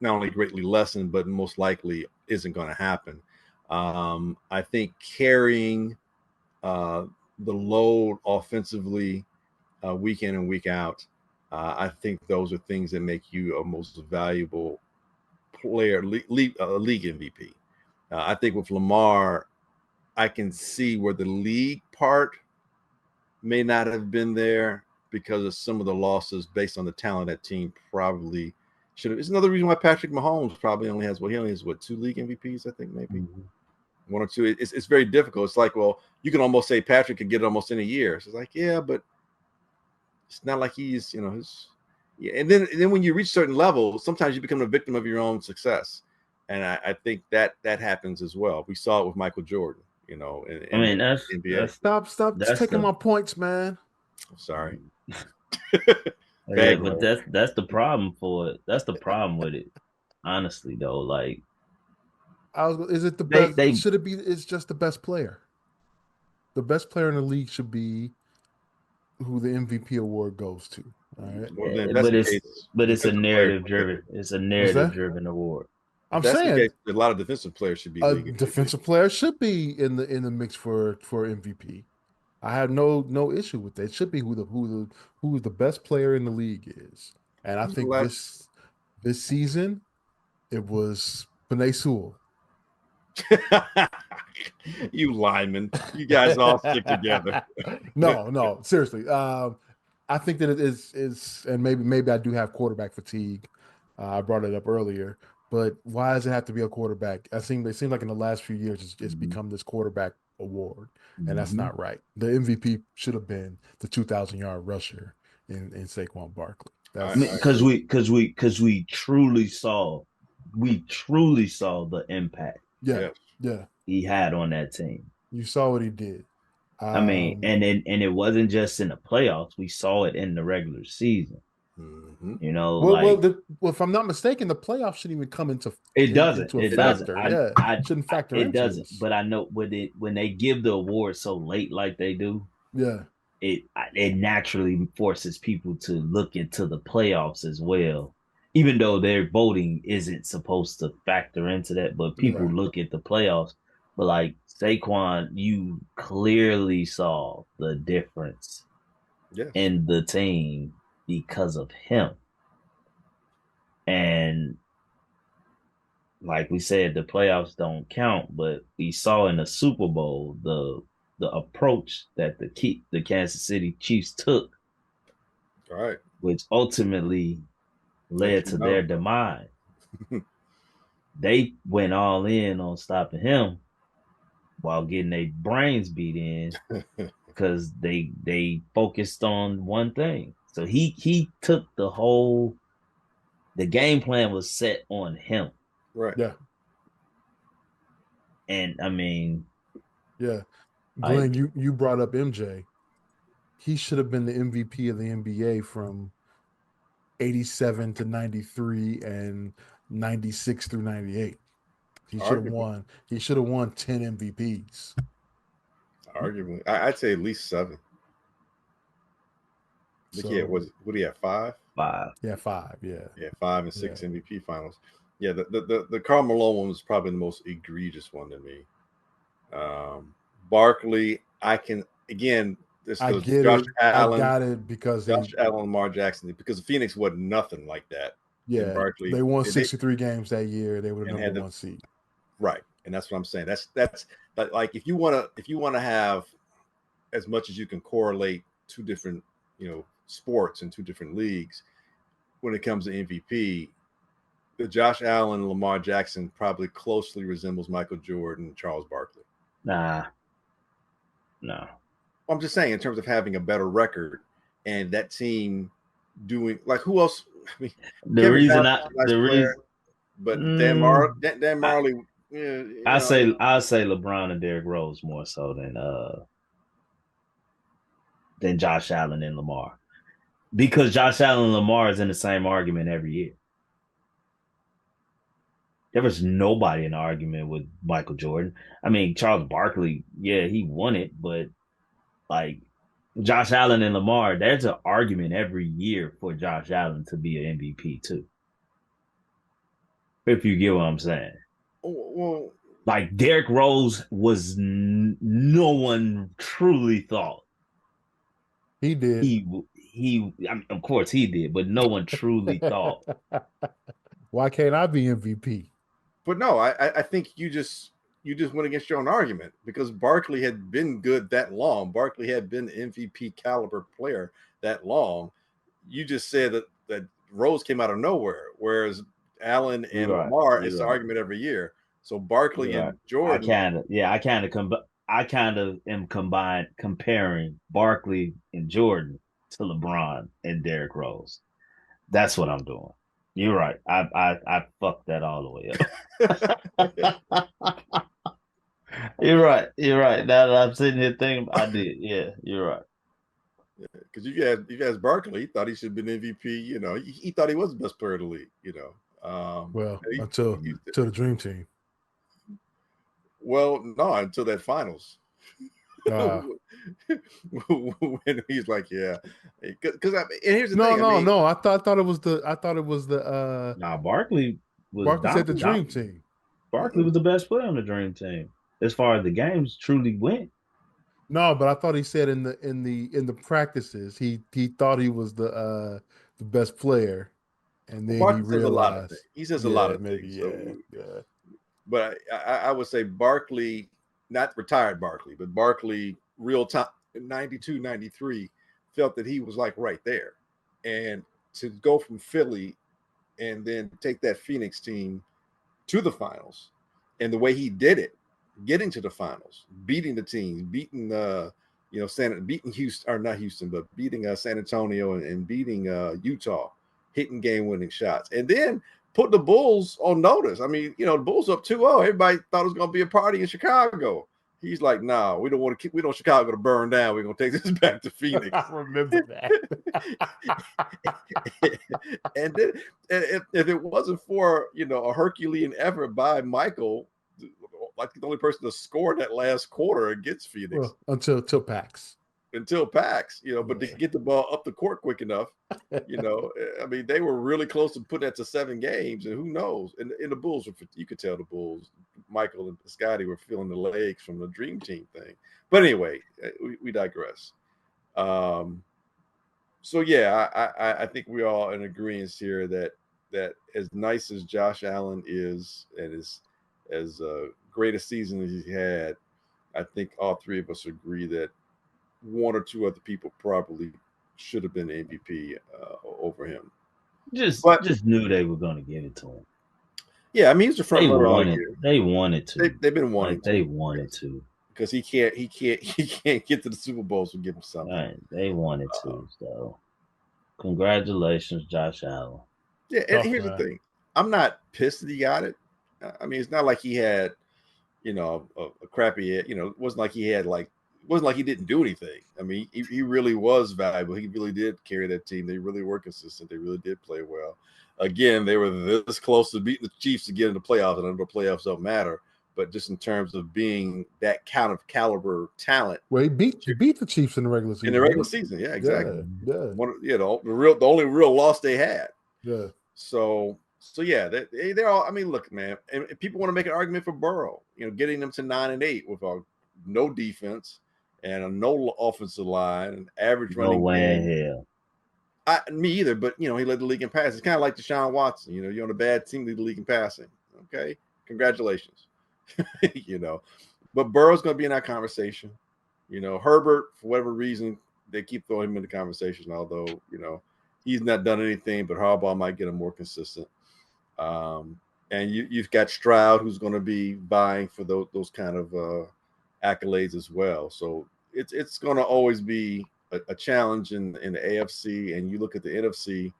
not only greatly lessened, but most likely isn't going to happen. I think carrying the load offensively week in and week out, I think those are things that make you a most valuable player, league MVP. I think with Lamar, I can see where the league part may not have been there because of some of the losses based on the talent that team probably should have. It's another reason why Patrick Mahomes probably only has 2 league MVPs, I think, maybe 1 or 2. It's very difficult. It's like, well, you can almost say Patrick could get it almost in a year. So it's like, yeah, but it's not like he's, And then when you reach certain levels, sometimes you become a victim of your own success, and I think that happens as well. We saw it with Michael Jordan, in that's NBA. Stop taking my points, man. I'm sorry. Yeah, but that's the problem for it. That's the problem with it. Honestly, though, like, is it the best? Should it be? It's just the best player. The best player in the league should be who the MVP award goes to. All right. Well, but it's a narrative driven. It's a narrative driven award. I'm saying a lot of defensive players should be league defensive players should be in the mix for MVP. I have no issue with that. It should be who the best player in the league is. And I think this season it was Penei Sewell. You linemen, you guys all stick together. No, seriously. I think that it is, and maybe I do have quarterback fatigue. I brought it up earlier, but why does it have to be a quarterback? It seems like in the last few years it's become this quarterback award, and that's not right. The MVP should have been the 2,000-yard rusher in Saquon Barkley. Because we truly saw the impact. Yeah. he had on that team. You saw what he did. I mean, and it wasn't just in the playoffs. We saw it in the regular season. Mm-hmm. You know, well, if I'm not mistaken, the playoffs shouldn't even come into it doesn't. a It doesn't. factor. Yeah, shouldn't factor It into doesn't. this. But I know when they give the award so late, like they do, Yeah, it naturally forces people to look into the playoffs as well. Even though their voting isn't supposed to factor into that, but people right. look at the playoffs. But like Saquon, you clearly saw the difference Yes. in the team because of him. And like we said, the playoffs don't count, but we saw in the Super Bowl the approach that the Kansas City Chiefs took, All right. which ultimately Let led you to their know. demise. They went all in on stopping him while getting their brains beat in because they focused on one thing. So he took the game plan was set on him. Right. Yeah, And I mean, yeah. like Glenn, you brought up MJ. He should have been the MVP of the NBA from 87 to 93 and 96 through 98. He should have Arguably. won. He should have won 10 MVPs. Arguably. I'd say at least 7. I think he had, So what do you have, 5? 5. yeah, 5. Yeah, Yeah, 5 and yeah. 6 MVP finals. Yeah, the Karl Malone one was probably the most egregious one to me. Barkley, I can again. This I goes get Josh it. I Allen, got it because they, Lamar Jackson, because Phoenix wasn't nothing like that, and yeah, Barkley they won they 63 games that year. They were the and number had the one seed. right, and that's what I'm saying. That's but like if you wanna have as much as you can correlate two different sports and two different leagues when it comes to MVP, the Josh Allen, Lamar Jackson probably closely resembles Michael Jordan and Charles Barkley. Nah, no. I'm just saying in terms of having a better record and that team doing like who else? I mean, The Kevin reason Johnson's I a nice the player, reason but mm, Dan I Marley, yeah, I say LeBron and Derrick Rose more so than Josh Allen and Lamar. Because Josh Allen and Lamar is in the same argument every year. There was nobody in the argument with Michael Jordan. I mean, Charles Barkley, yeah, he won it, but like Josh Allen and Lamar, there's an argument every year for Josh Allen to be an MVP too. If you get what I'm saying. well, Like Derrick Rose was no one truly thought He did. I mean, of course he did, but no one truly thought. Why can't I be MVP? but no, I think you just went against your own argument because Barkley had been good that long. Barkley had been MVP caliber player that long. You just said that Rose came out of nowhere, whereas Allen You're and right. Lamar, it's You're the right. argument every year. So Barkley You're right. and Jordan, I kind of am comparing Barkley and Jordan to LeBron and Derrick Rose. That's what I'm doing. You're right. I fucked that all the way up. You're right. You're right. Now that I'm sitting here thinking, I did. Yeah, you're right. because you guys Barkley, he thought he should have been MVP. He thought he was the best player of the league. Well, he, until he, the dream team. well, no, until that finals. Uh, When he's like, yeah, because and here's the no, thing. I no, mean, no. I thought it was the Now Barkley was Barkley said the dominant. dream team. Barkley was the best player on the Dream Team as far as the games truly went. No, but I thought he said in the practices he thought he was the best player, and then he Barkley says a lot of things. realized, He says a lot yeah, of maybe, things. So, yeah, yeah. but I would say Barkley, not retired Barkley, but Barkley, real time, 92, 93, felt that he was like right there, and to go from Philly and then take that Phoenix team to the finals, and the way he did it, getting to the finals, beating the teams, beating beating Houston, or not Houston, but beating San Antonio, and beating Utah, hitting game-winning shots, and then put the Bulls on notice. I mean, the Bulls up 2-0. Everybody thought it was going to be a party in Chicago. He's like, "Nah, we don't want Chicago to burn down. We're gonna take this back to Phoenix." I remember that. And then, if it wasn't for a Herculean effort by Michael, like the only person to score in that last quarter against Phoenix, well, until Pax. But to get the ball up the court quick enough, I mean, they were really close to putting that to 7 games, and who knows? And the Bulls, you could tell the Bulls, Michael and Scotty were feeling the legs from the Dream Team thing. But anyway, we digress. So yeah, I think we're all in agreement here that as nice as Josh Allen is, and as great a season as he had, I think all three of us agree that one or two other people probably should have been MVP over him. Just knew they were going to give it to him. Yeah, I mean, he's the front runner all year. They wanted to. They've been wanting to. They wanted to. Because he can't get to the Super Bowl, so give him something. Right. They wanted to. So, congratulations, Josh Allen. Yeah, and here's the thing: I'm not pissed that he got it. I mean, it's not like he had, a crappy. It wasn't like he had it wasn't like he didn't do anything. I mean, he really was valuable. He really did carry that team. They really were consistent. They really did play well. Again, they were this close to beating the Chiefs to get into the playoffs, and I know the playoffs don't matter. But just in terms of being that kind of caliber talent, well, he beat the Chiefs in the regular season. In the regular season, yeah, exactly. Yeah. The only real loss they had. Yeah. So yeah, they're all. I mean, look, man, and people want to make an argument for Burrow. Getting them to 9-8 with no defense and a no offensive line, and average running. No way in hell. Me either, but he led the league in passing. It's kind of like Deshaun Watson. You're on a bad team, lead the league in passing. Okay, congratulations. But Burrow's going to be in that conversation. Herbert, for whatever reason, they keep throwing him in the conversation, although he's not done anything, but Harbaugh might get him more consistent. And you've got Stroud, who's going to be vying for those kind of accolades as well. So it's going to always be a challenge in the AFC. And you look at the NFC,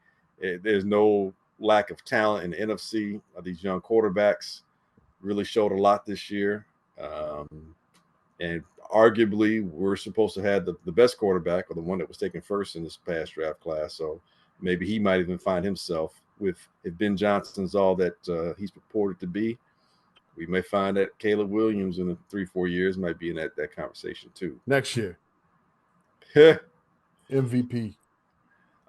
there's no lack of talent in the NFC. These young quarterbacks really showed a lot this year. And arguably, we're supposed to have the best quarterback, or the one that was taken first in this past draft class. So maybe he might even find himself if Ben Johnson's all that he's purported to be. We may find that Caleb Williams in 3-4 years might be in that conversation too. Next year. MVP.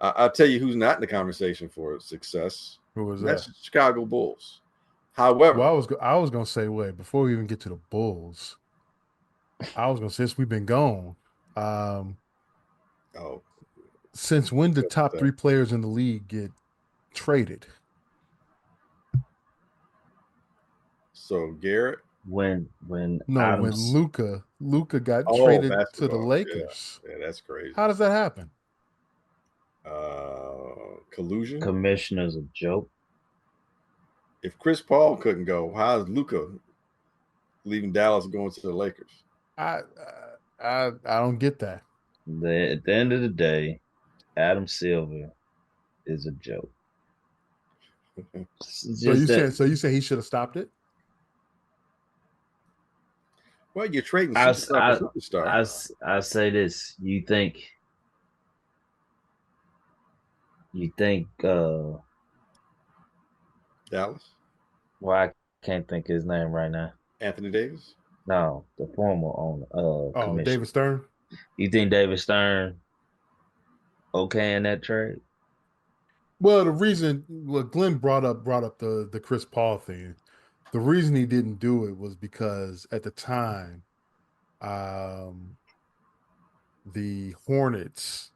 I'll tell you who's not in the conversation for success. Who was That's that? Chicago Bulls. However, well, I was going to say, wait, before we even get to the Bulls, I was going to say, since we've been gone, since when did top 3 players in the league get traded? So Garrett, when Luka got traded to the Lakers. Yeah, that's crazy. How does that happen? Collusion. Commissioner's a joke. If Chris Paul couldn't go, how is Luka leaving Dallas and going to the Lakers? I don't get that. At the end of the day, Adam Silver is a joke. So you say he should have stopped it? Well, you're trading superstar. I say this. You think Dallas? Well, I can't think of his name right now. Anthony Davis? No, the former owner. David Stern? You think David Stern okay in that trade? Well, Glenn brought up the Chris Paul thing. The reason he didn't do it was because at the time, the Hornets,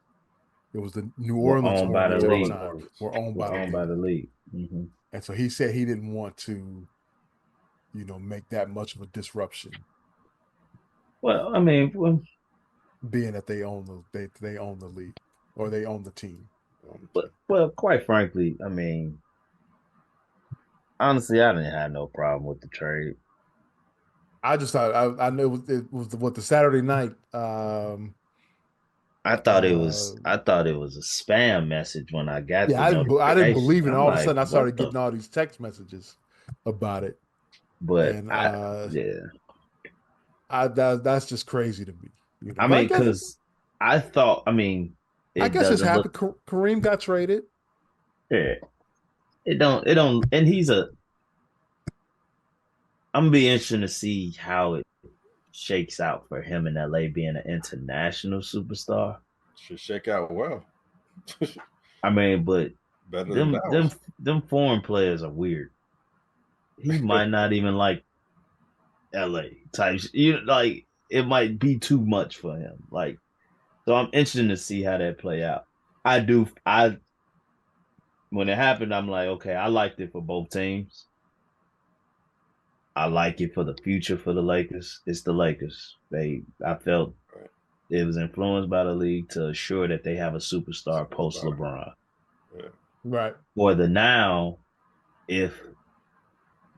it was the New Orleans Hornets were owned by the league. Mm-hmm. And so he said he didn't want to, make that much of a disruption. Well, I mean, being that they own the league, or they own the team. But quite frankly, I mean, honestly, I didn't have no problem with the trade. I just thought I knew it was the Saturday night. I thought it was a spam message when I got. Yeah, I didn't believe it. And all of a sudden, I started getting all these text messages about it. But That's just crazy to me. I But mean, because I thought, I it guess it's doesn't happened. look. Kareem got traded. Yeah, it don't, and I'm gonna be interested to see how it shakes out for him in LA being an international superstar. Should shake out well. But Better than them Dallas. them foreign players are weird. He might not even like LA types. Like it might be too much for him. Like so, I'm interested to see how that play out. I when it happened, I'm like, okay, I liked it for both teams. I like it for the future for the Lakers. It's the Lakers. I felt Right. it was influenced by the league to assure that they have a superstar post Superstar. LeBron. Yeah. Right. For the now, if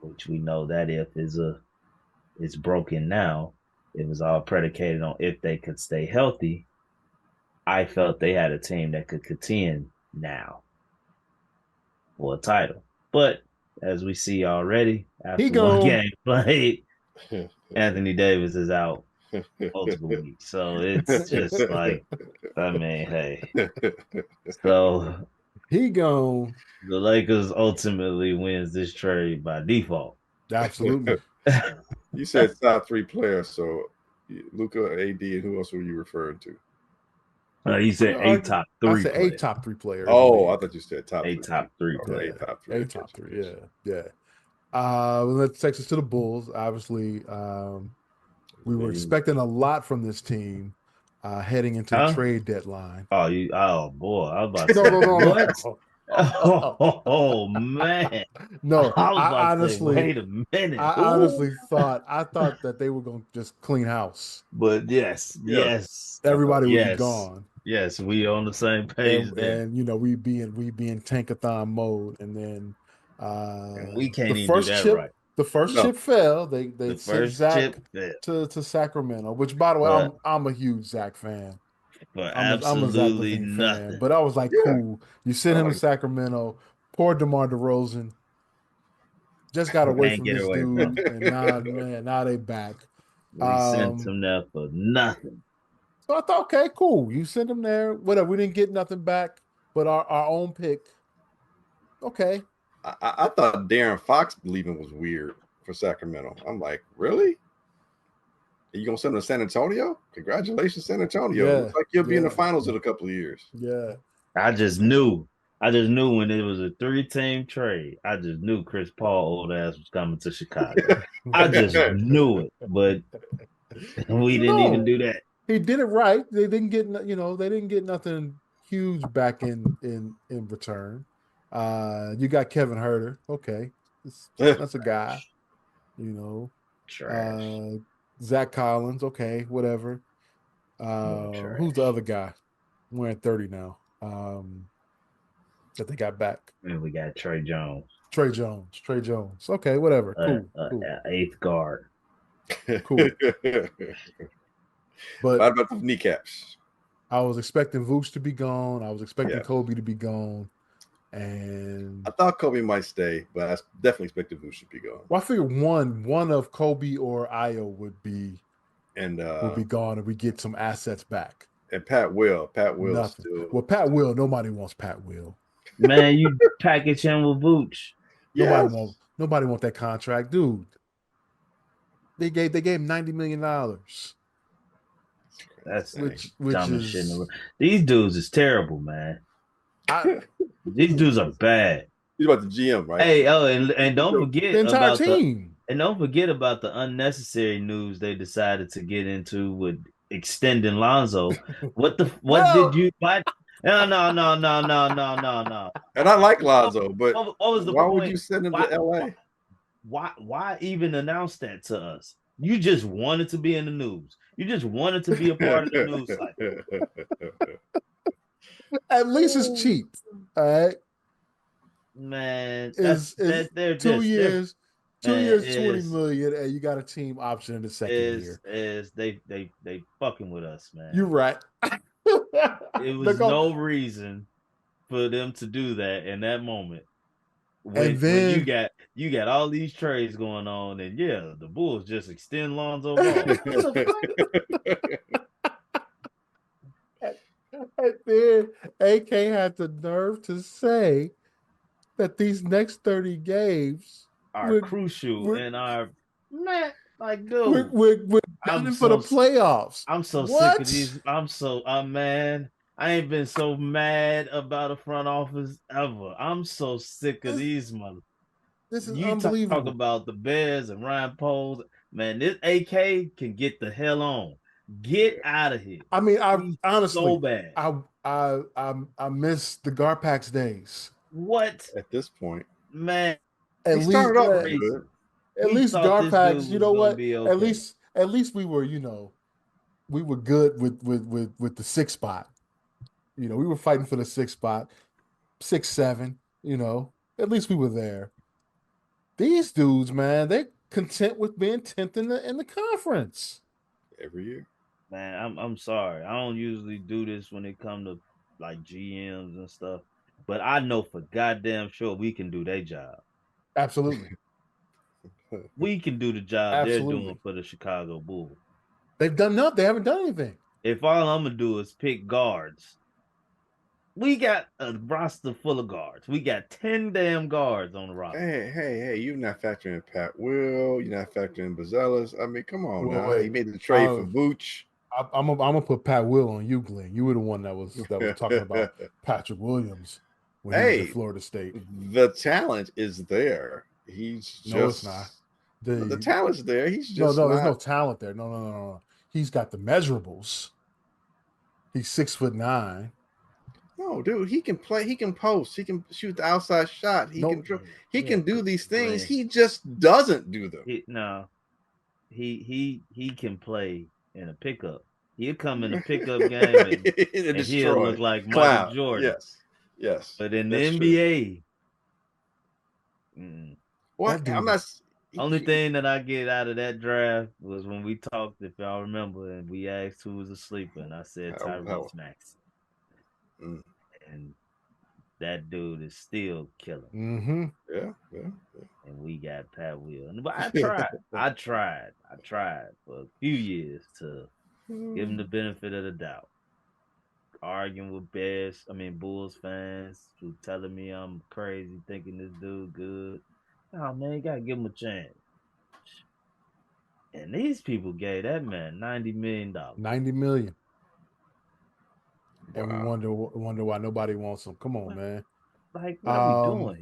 which we know that if is broken now, it was all predicated on if they could stay healthy. I felt they had a team that could contend now for a title. But as we see already, He after one gone. game played, Anthony Davis is out multiple weeks. So it's just like, hey. So He gone. the Lakers ultimately wins this trade by default. Absolutely. You said top 3 players, so Luka, AD, and who else were you referring to? You said a top I three said a player. top 3 player in the Oh, I league. thought you said top A 3. top 3 Oh, player. a top 3. A top 3. Yeah. That takes us to the Bulls. Obviously, we were expecting a lot from this team heading into the trade deadline. Oh boy, I was about to No, say no, no, what? no. Oh man. No, I was about to say, wait a minute. I thought that they were going to just clean house. But yes, Everybody would be yes, gone. yes, we on the same page there. And we be in tankathon mode, and then And we the can't even do first that right. chip fell. They The sent first Zach chip fell. to Sacramento, which, by the way, But I'm a huge Zach fan. for I'm a Zach absolutely Levine fan, nothing. but I was like, Yeah. cool. You sent him to Sacramento. Poor DeMar DeRozan just got away Can't from get this away from dude, it. and now they back. We sent him there for nothing. So I thought, okay, cool. You sent him there. Whatever. We didn't get nothing back, but our own pick. Okay. I thought Darren Fox leaving was weird for Sacramento. I'm like, really? Are you gonna send him to San Antonio? Congratulations, San Antonio. Yeah. Looks like you'll be in the finals in a couple of years. Yeah. I just knew when it was a 3-team trade. I just knew Chris Paul old ass was coming to Chicago. I just knew it, but we didn't even No, do that. he did it right. They didn't get they didn't get nothing huge back in return. You got Kevin Herter. Okay. That's a guy, you know. Trash. Zach Collins, okay, whatever. More Who's the trash. other guy? Wearing 30 now. That they got back. And we got Trey Jones. Trey Jones. Okay, whatever. Cool. Eighth guard. Cool. But what about the kneecaps? I was expecting Vooch to be gone. I was expecting Kobe to be gone. And I thought Kobe might stay, but I definitely expected Vooch to be gone. Well, I figured one of Kobe or Io would be gone, and we get some assets back. And Pat Will Nothing. Still. Well, Pat Will. Nobody wants Pat Will. Man, you package him with Vooch. Nobody want that contract, dude. They gave him $90 million. That's which dumbest is shit in the world. These dudes is terrible, man. These dudes are bad. He's about the GM, right? Hey, and don't forget the entire about team. And don't forget about the unnecessary news they decided to get into with extending Lonzo. What did you what? No. And I like Lonzo, but what was the why point? would you send him to LA? Why even announce that to us? You just wanted to be in the news. You just wanted to be a part of the news cycle. At least it's cheap. All right. Man, it's 2 years. 2 years, 20 million, and you got a team option in the second year. They fucking with us, man. You're right. It was no reason for them to do that in that moment. when then you got all these trades going on, and the Bulls just extend Lonzo Ball. What the and then AK had the nerve to say that these next 30 games are we're crucial we're in our man? Like, we're, dude, we're I'm gunning for the so playoffs. I'm so sick of What? these. Man. I ain't been so mad about a front office ever. I'm so sick of This, these mother. this is You talk unbelievable. about the Bears and Ryan Poles. Man, this AK can get the hell on. Get out of here. I mean, I He's so honestly, bad. I miss the Garpax days. What? At this point, Man, At he least, started off crazy. good. at We least thought this Garpax. dude You was know gonna what? be okay. At least we were, we were good with the 6th spot. We were fighting for the 6th spot, 6, 7. At least we were there. These dudes, man, they're content with being 10th in the conference. Every year. Man, I'm sorry. I don't usually do this when it comes to like GMs and stuff, but I know for goddamn sure we can do their job. Absolutely, We can do the job they're doing absolutely. for the Chicago Bulls. They've done nothing. They haven't done anything. If all I'm gonna do is pick guards, we got a roster full of guards. We got 10 damn guards on the roster. Hey! You're not factoring in Pat Will. You're not factoring in Bazelas. I mean, come on Well, now. He wait. made the trade for Vooch. I'm gonna put Pat Will on you, Glenn. You were the one that was talking about Patrick Williams when he was at Hey, Florida State. the talent is there. He's just No, it's not. the talent's there. He's No, just there's no not. talent there. No. He's got the measurables. He's 6'9". No, dude, he can play. He can post. He can shoot the outside shot. He No, can he can do these things. Glenn, He just doesn't do them. He can play in a pickup. He'll come in a pickup game and he'll destroy look like Michael clown. Jordan. Yes. But in the That's true. NBA, What? I'm not. only thing that I get out of that draft was when we talked, if y'all remember, and we asked who was a sleeper, and I said Tyrese Maxey. And that dude is still killing. Mm-hmm. Yeah. And we got Pat Will. But I tried for a few years to give him the benefit of the doubt. Arguing with Bulls fans who telling me I'm crazy thinking this dude good. Oh man, you gotta give him a chance. And these people gave that man $90 million. $90 million. Wow. And we wonder why nobody wants him. Come on, man. Like, what are we doing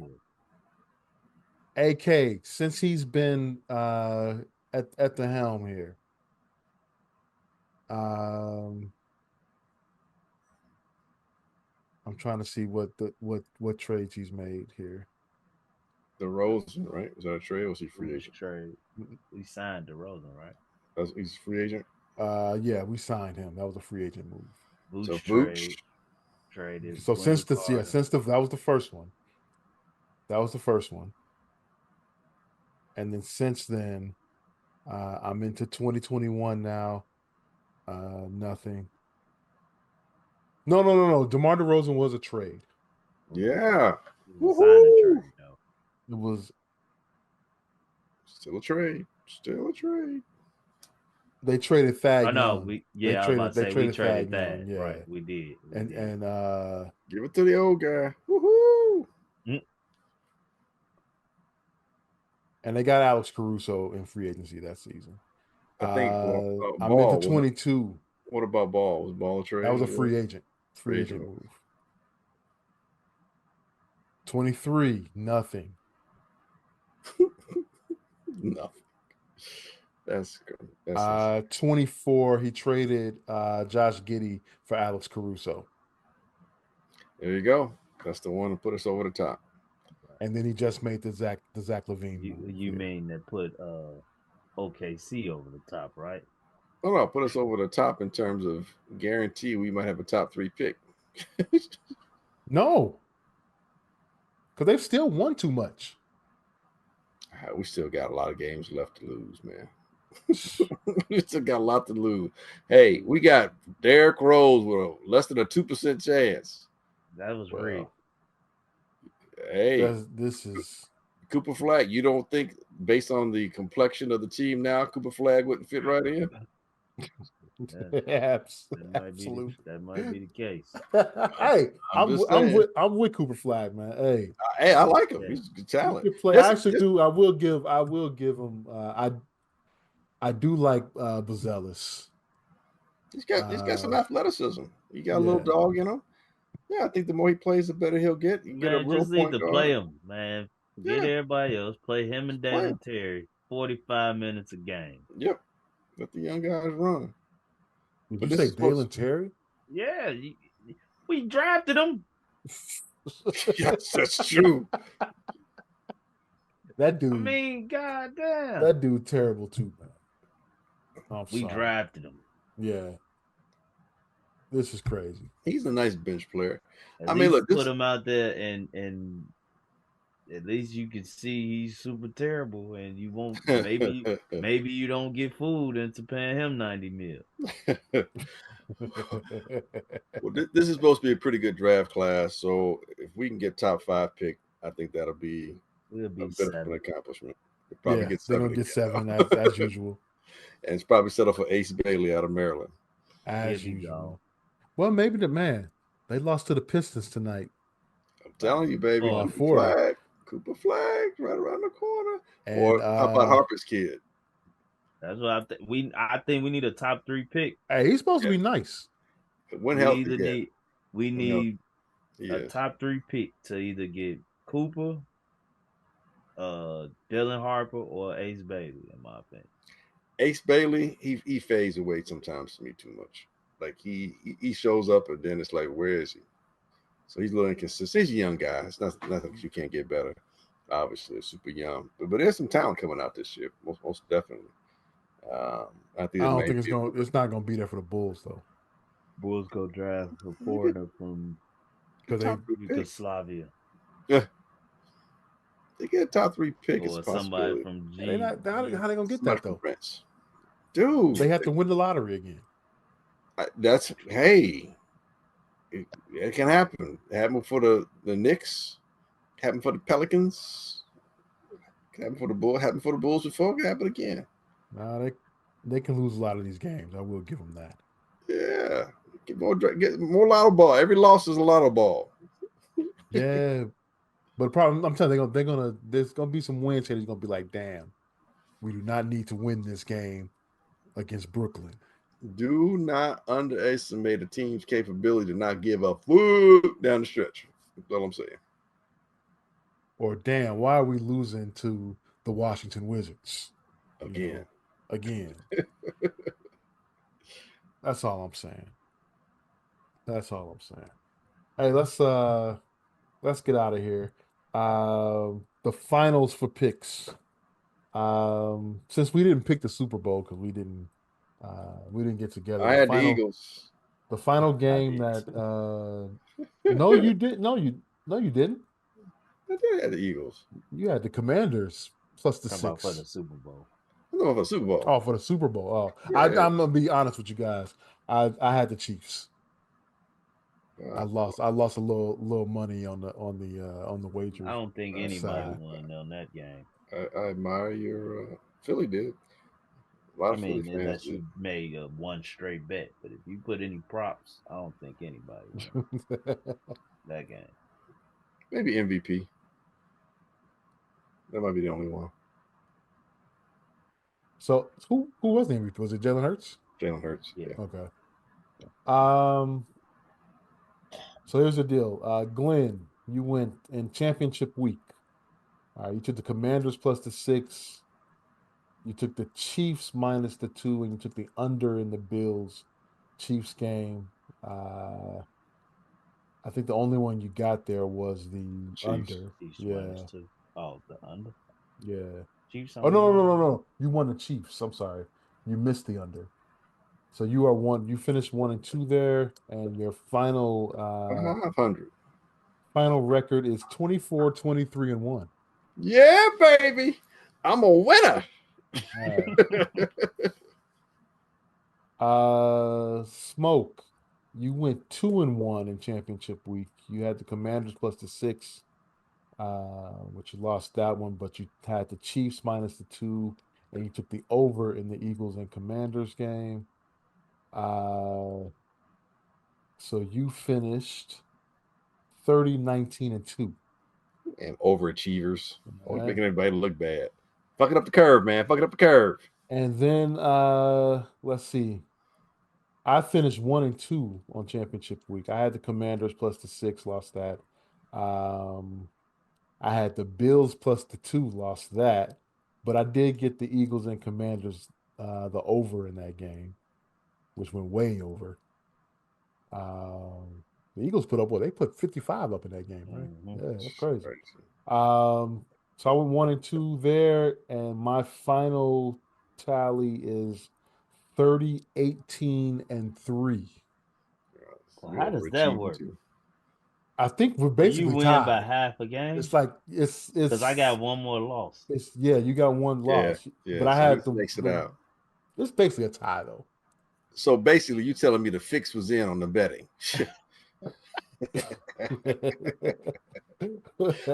here? AK, since he's been at the helm here, I'm trying to see what trades he's made here. DeRozan, right? Was that a trade or was he free agent? Trade. We signed DeRozan, right? He's a free agent? Yeah, we signed him. That was a free agent move. Vooch traded. So since that was the first one. That was the first one. And then since then, I'm into 2021 now. Nothing. No. DeMar DeRozan was a trade. Yeah. Trade, it was still a trade. They traded Thad. Oh no, we traded that. Yeah. Right, we did. And give it to the old guy. Woohoo! And they got Alex Caruso in free agency that season. I think I'm into 22. What about Ball? Was Ball a trade? That was a free agent. Free agent move. 23, nothing. Nothing. That's good. 24, he traded Josh Giddey for Alex Caruso. There you go. That's the one to put us over the top. And then he just made the Zach LaVine. You mean that put OKC over the top, right? No, put us over the top in terms of guarantee we might have a top 3 pick. No, because they've still won too much. We still got a lot of games left to lose, man. We still got a lot to lose. Hey, we got Derrick Rose with less than a 2% chance. That was rigged. Hey, This is Cooper Flag. You don't think, based on the complexion of the team now, Cooper Flag wouldn't fit right in? absolute. That might be the case. Hey, I'm just saying. I'm with Cooper Flag, man. Hey, Hey, I like him. Yeah. He's a good he talent. can play. I actually do. I will give him. I do like Bazelis. He's got some athleticism. He got a little Yeah. dog in him. Yeah, I think the more he plays, the better he'll get. You get a Man, real just need point to play guard. him, man. Forget Yeah, everybody else. Play him and play him. Dalen Terry 45 minutes a game. Yep. Let the young guys run. Did But you this say is supposed Dalen Terry? Yeah, we drafted him. yes, that's true. That I dude. mean, goddamn. That dude terrible too, man. I'm We sorry. drafted him. Yeah. This is crazy. He's a nice bench player. At least put him out there and at least you can see he's super terrible, and you won't. Maybe you don't get fooled into paying him $90 million. Well, this is supposed to be a pretty good draft class. So if we can get top 5 pick, I think that'll be We'll a be bit of an 7. accomplishment. We'll probably get they're 7 gonna get again. 7 as usual. And it's probably set up for Ace Bailey out of Maryland. As usual. Well, maybe they lost to the Pistons tonight. I'm telling you, baby, Cooper Flag, right around the corner. And, or how about Harper's kid? That's what I think. I think we need a top 3 pick. Hey, he's supposed to be nice. When healthy, we need a Yes. top 3 pick to either get Cooper, Dylan Harper, or Ace Bailey, in my opinion. Ace Bailey, he fades away sometimes to me too much. Like he shows up and then it's like, where is he? So he's a little inconsistent. He's a young guy. It's nothing you can't get better. Obviously, super young, but there's some talent coming out this year, most definitely. I don't think it's not gonna be there for the Bulls though. Bulls go draft a foreigner from Yugoslavia. Yeah, they get a top 3 pick. It's Or a somebody possibility. from G. How they gonna get that though? Dude, they have to win the lottery again. It can happen. It happened for the Knicks. Happened for the Pelicans. Happened for the Bulls. Happened for the Bulls before. It can happen again. No, they can lose a lot of these games. I will give them that. Yeah, get more lotto ball. Every loss is a lotto ball. Yeah, but the problem, I'm telling you, there's gonna be some wins here. He's gonna be like, damn, we do not need to win this game against Brooklyn. Do not underestimate a team's capability to not give a foot down the stretch. That's all I'm saying. Or damn, why are we losing to the Washington Wizards Again? That's all I'm saying. Hey, let's get out of here. The finals for picks. Since we didn't pick the Super Bowl because we didn't get together. I had the Eagles. The final game that no, you didn't. No, you didn't. I did have the Eagles. You had the Commanders plus the 6 for the Super Bowl. No, for the Super Bowl. Oh, for the Super Bowl. Oh, yeah. I'm gonna be honest with you guys. I had the Chiefs. I lost a little money on the wager. I don't think anybody won on that game. I admire your Philly did. A lot of Philly fans unless you made one straight bet, but if you put any props, I don't think anybody won that game. Maybe MVP. That might be the only one. So who was the MVP? Was it Jalen Hurts? Jalen Hurts. Yeah. Okay. So here's the deal. Glenn, you went in championship week. You took the Commanders plus the 6. You took the Chiefs minus the 2, and you took the under in the Bills Chiefs game. I think the only one you got there was the Chiefs. under. Chiefs minus 2. Oh, the under. Yeah. Chiefs. Oh no! You won the Chiefs. I'm sorry. You missed the under. So you are one. You finished 1 and 2 there, and your final 500. Final record is 24, 23 and 1. Yeah, baby. I'm a winner. Smoke. You went 2 and 1 in championship week. You had the Commanders plus the 6. which you lost that one, but you had the Chiefs minus the 2, and you took the over in the Eagles and Commanders game. So you finished 30, 19, and 2. And overachievers. All Always right. making everybody look bad. Fucking up the curve, man. Fucking up the curve. And then let's see. I finished 1-2 on championship week. I had the Commanders plus the 6, lost that. Um, I had the Bills plus the 2, lost that. But I did get the Eagles and Commanders the over in that game, which went way over. The Eagles put up what? They put 55 up in that game, right? Mhm. Yeah, that's crazy. Right. So I went 1-2 there, and my final tally is 30, 18, and 3. So You how does that overachieving work? too. I think we're So you basically win by tied. half a game? It's like Because I got one more loss. it's yeah, you got one Yeah, loss. But yeah. I So he had snakes it the out. it's basically a tie though. So basically, you telling me the fix was in on the betting.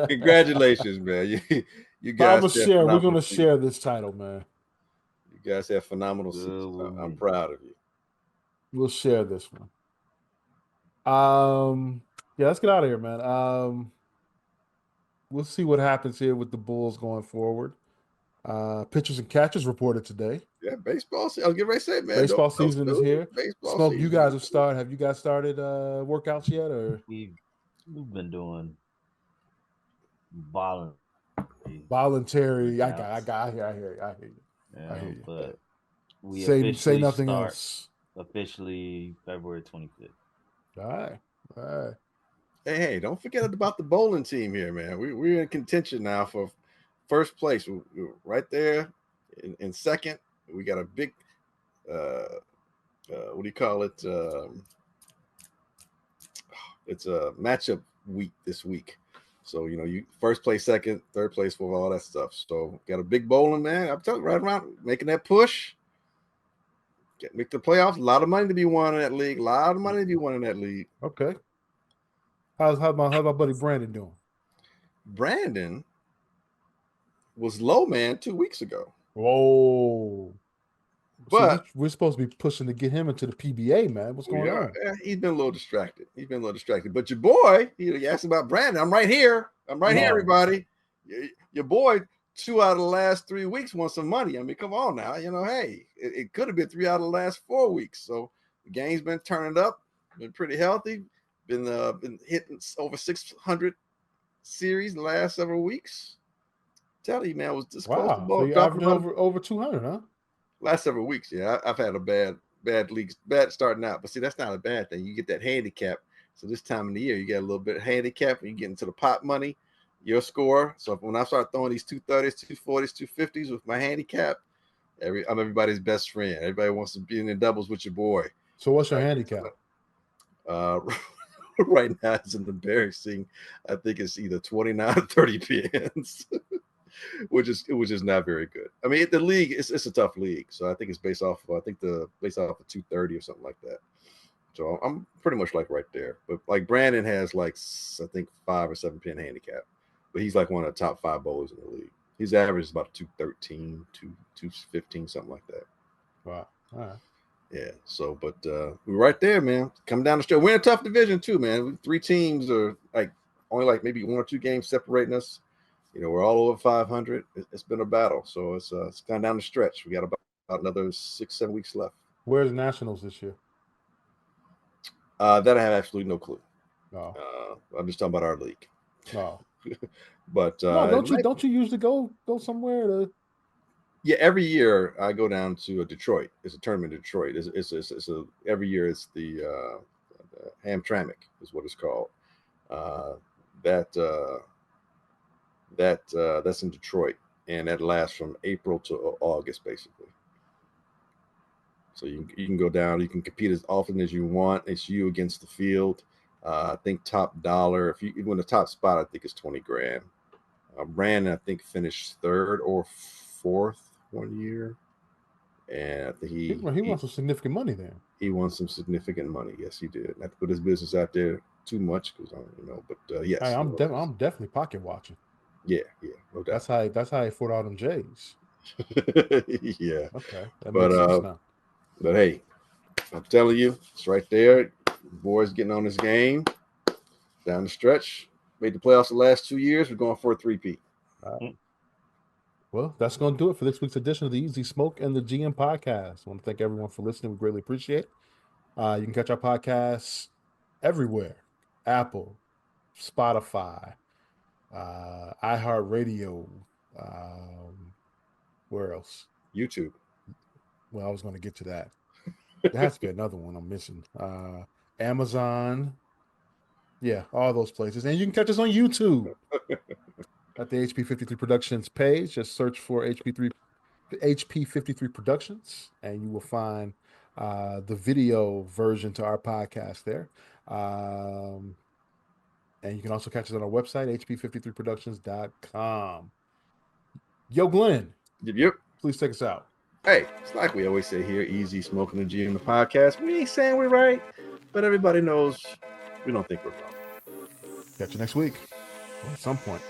Congratulations, man. You So I'm guys gonna have share. We're phenomenal gonna season. share this title, man. You guys have phenomenal Good season. with I'm me. proud of you. We'll share this one. Yeah, let's get out of here, man. We'll see what happens here with the Bulls going forward. Pitchers and catchers reported today. Yeah, baseball. I was getting ready to say, man, Baseball don't season is snooze. here. Baseball Smoke, you season guys is have here. started. Have you guys started workouts yet, or We've been doing voluntary voluntary? workouts. I hear you. I hear you. I hear you. But we Say officially nothing start else. February 25th. All right. All right. Hey, don't forget about the bowling team here, man. We're in contention now for first place. We're right there in second. We got a big, what do you call it? It's a matchup week this week. So, you first place, second, third place for all that stuff. So, got a big bowling, man. I'm telling you, right around making that push. Make the playoffs. A lot of money to be won in that league. A lot of money to be won in that league. Okay. How's my buddy Brandon doing? Brandon was low, man, 2 weeks ago. Whoa. See, But we're supposed to be pushing to get him into the PBA, man. What's we going are. on? Yeah, he's been a little distracted. But your boy, you asked about Brandon. I'm right here. No. Everybody. Your boy, 2 out of the last 3 weeks won some money. I mean, come on now. Hey, it could have been 3 out of the last 4 weeks. So the game's been turning up, been pretty healthy, been hitting over 600 series the last several weeks. Tell you, man, was this close to Wow. So you're dropping averaging about over 200, huh? last several weeks. Yeah, I've had a bad leagues, bad starting out. But see, that's not a bad thing. You get that handicap. So this time of the year, you get a little bit of handicap, and you get into the pot money, your score. So when I start throwing these 230s, 240s, 250s with my handicap, I'm everybody's best friend. Everybody wants to be in the doubles with your boy. So what's your Right? handicap? Right now it's embarrassing. I think it's either 29 or 30 pins. which is not very good. I mean, the league it's a tough league, so I think it's based off of 230 or something like that. So I'm pretty much like right there. But like Brandon has like I think 5 or 7 pin handicap, but he's like one of the top 5 bowlers in the league. His average is about 213, 215, something like that. Wow. All right. Yeah. So, but we're right there, man. Come down the stretch. We're in a tough division too, man. 3 teams are like only like maybe 1 or 2 games separating us. We're all over 500. It's been a battle, so it's gone down the stretch. We got about another 6-7 weeks left. Where's the Nationals this year? That I have absolutely no clue. No. I'm just talking about our league. No. But No, don't you usually go somewhere to? Yeah, every year I go down to Detroit. It's a tournament in Detroit. Every year it's the Hamtramck is what it's called. That's in Detroit, and that lasts from April to August, basically. So you can go down. You can compete as often as you want. It's you against the field. I think top dollar. If you win the top spot, I think it's 20 grand. Brandon, I think, finished 3rd or 4th one year, And I think he won some significant money there. He won some significant money. Yes, he did. Not to put his business out there too much, because but yes, hey, I'm definitely pocket watching. Yeah, no doubt. That's how I afford all them J's. Yeah. Okay, that makes sense now. But hey, I'm telling you, it's right there. Boys getting on this game down the stretch. Made the playoffs the last 2 years. We're going for a 3-peat. Well, that's going to do it for this week's edition of the Easy Smoke and the GM podcast. I want to thank everyone for listening. We greatly appreciate it. You can catch our podcasts everywhere: Apple, Spotify, iHeartRadio. Where else? YouTube. Well, I was going to get to that. There has to be another one I'm missing. Amazon. Yeah, all those places. And you can catch us on YouTube at the HP53 Productions page. Just search for HP53 Productions, and you will find the video version to our podcast there. And you can also catch us on our website, hp53productions.com. Yo, Glenn. Yep. Please take us out. Hey, it's like we always say here, Easy Smoking and GM the podcast. We ain't saying we're right, but everybody knows we don't think we're wrong. Catch you next week. Or at some point.